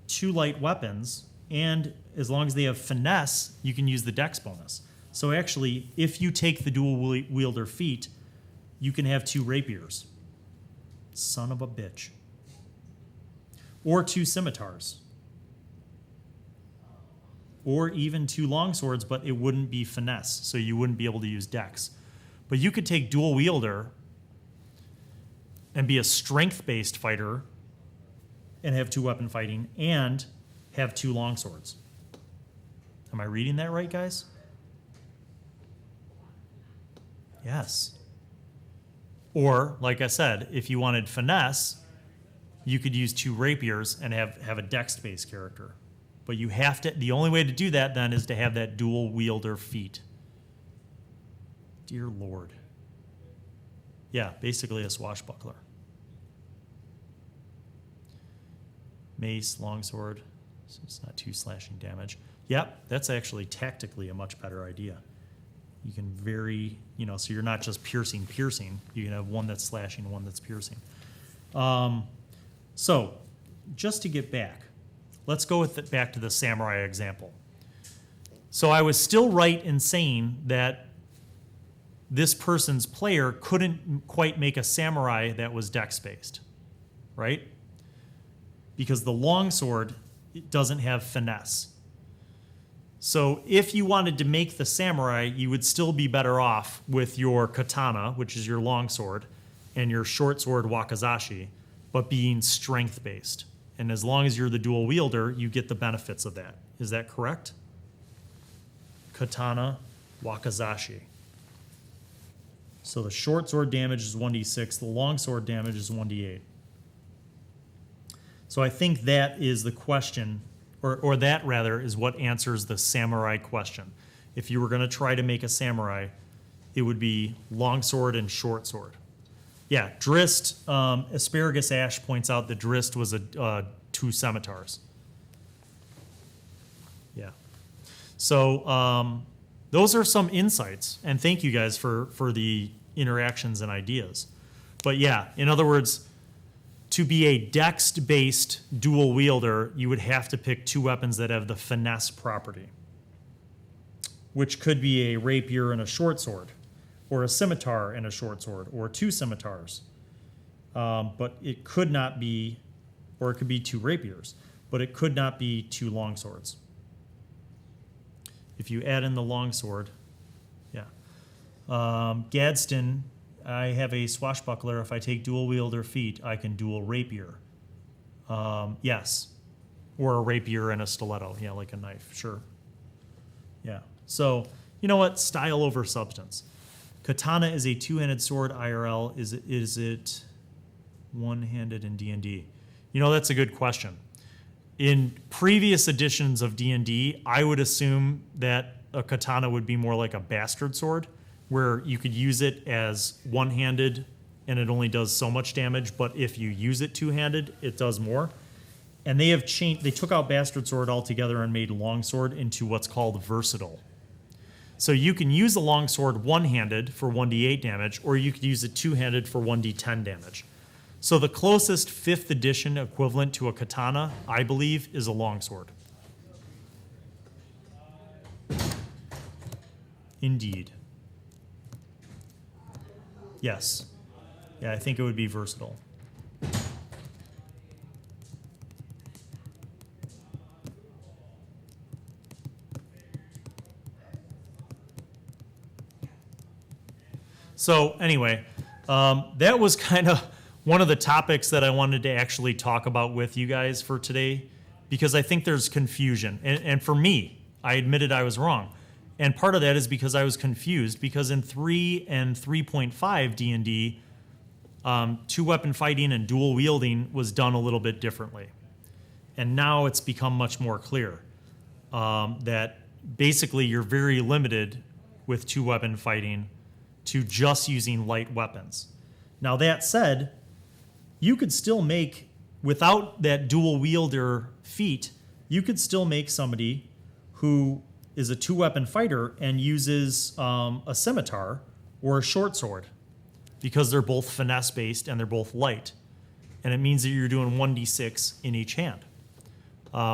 Speaker 2: 2 light weapons, and as long as they have finesse, you can use the dex bonus. So actually, if you take the dual wielder feat, you can have 2 rapiers. Son of a bitch. Or 2 scimitars. Or even 2 longswords, but it wouldn't be finesse, so you wouldn't be able to use dex. But you could take dual wielder and be a strength-based fighter and have 2-weapon fighting and have 2 longswords. Am I reading that right, guys? Yes. Or, like I said, if you wanted finesse, you could use 2 rapiers and have a dex-based character. But you have to, the only way to do that then is to have that dual wielder feat. Dear Lord. Yeah, basically a swashbuckler. Mace, longsword, so it's not 2 slashing damage. Yep, that's actually tactically a much better idea. You can vary, so you're not just piercing. You can have one that's slashing, one that's piercing. So, just to get back, let's go back to the samurai example. So I was still right in saying that this person's player couldn't quite make a samurai that was dex-based, right? Because the longsword doesn't have finesse. So if you wanted to make the samurai, you would still be better off with your katana, which is your longsword, and your short sword wakizashi, but being strength-based. And as long as you're the dual wielder, you get the benefits of that. Is that correct? Katana, wakizashi. So the short sword damage is 1d6, the long sword damage is 1d8. So I think that is the question, or that rather is what answers the samurai question. If you were going to try to make a samurai, it would be longsword and short sword. Yeah, Drist, Asparagus Ash points out that Drist was 2 scimitars. Yeah. So those are some insights, and thank you guys for the interactions and ideas. But yeah, in other words, to be a dex-based dual wielder, you would have to pick 2 weapons that have the finesse property, which could be a rapier and a short sword, or a scimitar and a short sword, or 2 scimitars. But it could not be or it could be 2 rapiers, but it could not be 2 longswords. If you add in the longsword, yeah. Gadsden, I have a swashbuckler. If I take dual wielder feat, I can dual rapier. Yes. Or a rapier and a stiletto. Yeah, like a knife. Sure. Yeah. So, you know what? Style over substance. Katana is a 2-handed sword IRL. Is it one-handed in D&D? You know, that's a good question. In previous editions of D&D, I would assume that a katana would be more like a bastard sword, where you could use it as one-handed and it only does so much damage, but if you use it two-handed, it does more. And they have changed, they took out bastard sword altogether and made longsword into what's called versatile. So you can use the longsword one-handed for 1d8 damage, or you could use it two-handed for 1d10 damage. So the closest 5th edition equivalent to a katana, I believe, is a longsword. Indeed. Yes. Yeah, I think it would be versatile. So anyway, that was kind of one of the topics that I wanted to actually talk about with you guys for today, because I think there's confusion. And for me, I admitted I was wrong. And part of that is because I was confused, because in 3 and 3.5 D&D, 2-weapon fighting and dual wielding was done a little bit differently. And now it's become much more clear that basically you're very limited with 2-weapon fighting to just using light weapons. Now that said, you could still make, without that dual wielder feat, you could still make somebody who is a 2-weapon fighter and uses a scimitar or a short sword, because they're both finesse based and they're both light. And it means that you're doing 1d6 in each hand,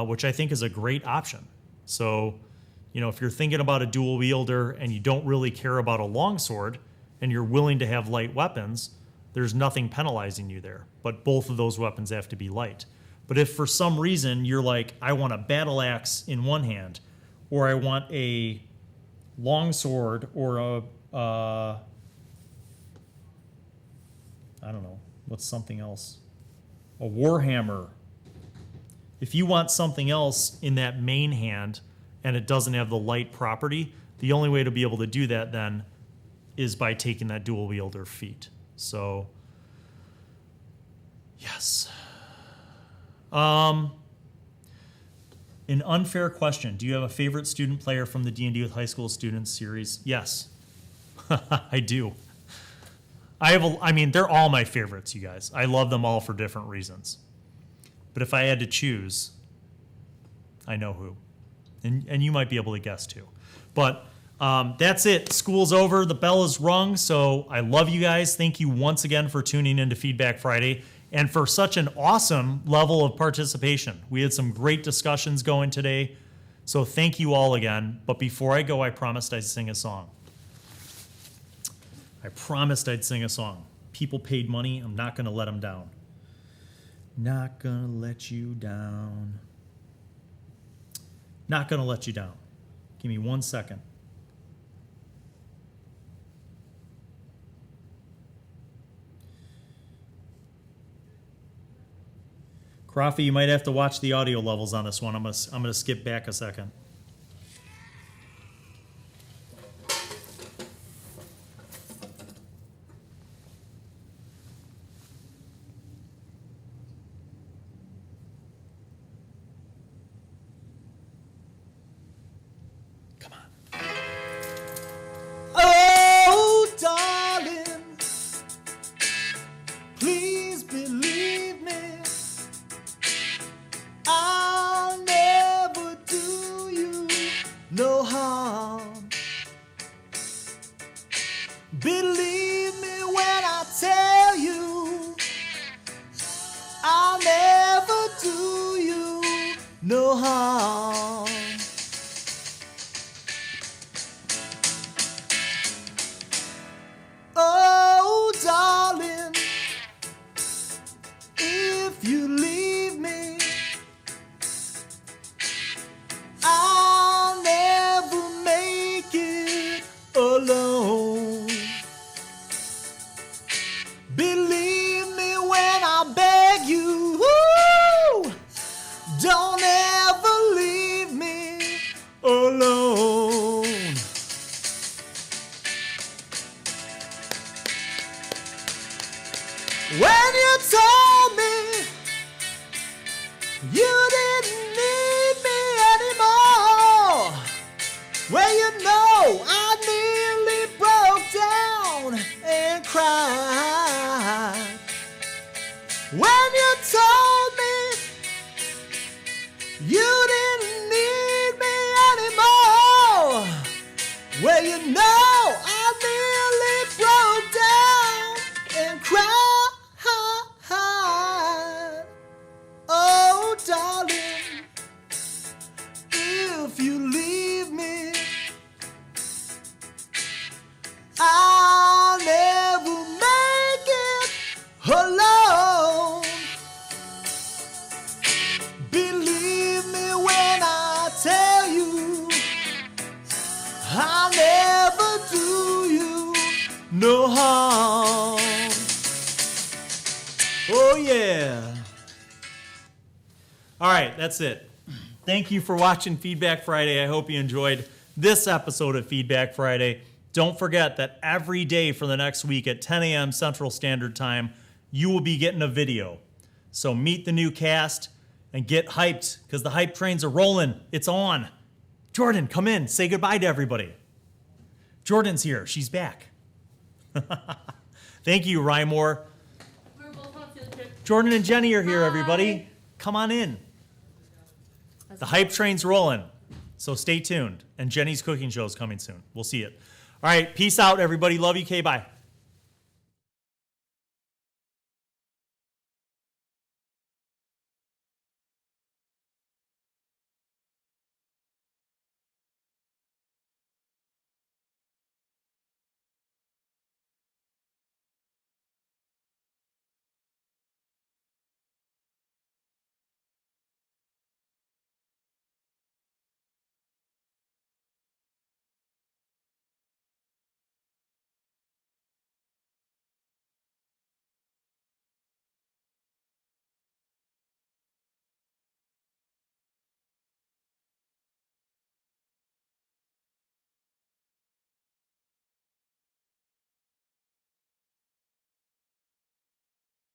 Speaker 2: which I think is a great option. So, you know, if you're thinking about a dual wielder and you don't really care about a longsword and you're willing to have light weapons, there's nothing penalizing you there. But both of those weapons have to be light. But if for some reason you're like, I want a battle axe in one hand, or I want a longsword, or I don't know, what's something else? A warhammer. If you want something else in that main hand and it doesn't have the light property, the only way to be able to do that then is by taking that dual wielder feat. So, yes. An unfair question. Do you have a favorite student player from the D&D with High School Students series? Yes. I do. I mean, they're all my favorites, you guys. I love them all for different reasons. But if I had to choose, I know who. And you might be able to guess too. But that's it. School's over. The bell is rung. So I love you guys. Thank you once again for tuning into Feedback Friday and for such an awesome level of participation. We had some great discussions going today. So thank you all again. But before I go, I promised I'd sing a song. I promised I'd sing a song. People paid money. I'm not going to let them down. Not going to let you down. Not going to let you down. Give me 1 second. Crawfy, you might have to watch the audio levels on this one. I'm gonna skip back a second. Come on. Oh, darling, please believe me. I'll never do you no harm. Believe me when I tell you, I'll never do you no harm. Oh, darling, if you leave me, You know I nearly broke down and cried. Oh, darling, if you leave me, I'll never make it alone. Believe me when I tell you, I'll never do you no harm. Oh yeah. All right, that's it. Thank you for watching Feedback Friday. I hope you enjoyed this episode of Feedback Friday. Don't forget that every day for the next week at 10 a.m. Central Standard Time, you will be getting a video. So meet the new cast and get hyped because the hype trains are rolling. It's on. Jordan, come in. Say goodbye to everybody. Jordan's here. She's back. Thank you, Rymore.
Speaker 1: We were both on a field trip.
Speaker 2: Jordan and Jenny are here,
Speaker 1: Hi.
Speaker 2: everybody. Come on in. The hype train's rolling. So stay tuned. And Jenny's cooking show is coming soon. We'll see it. All right. Peace out, everybody. Love you. Okay, bye.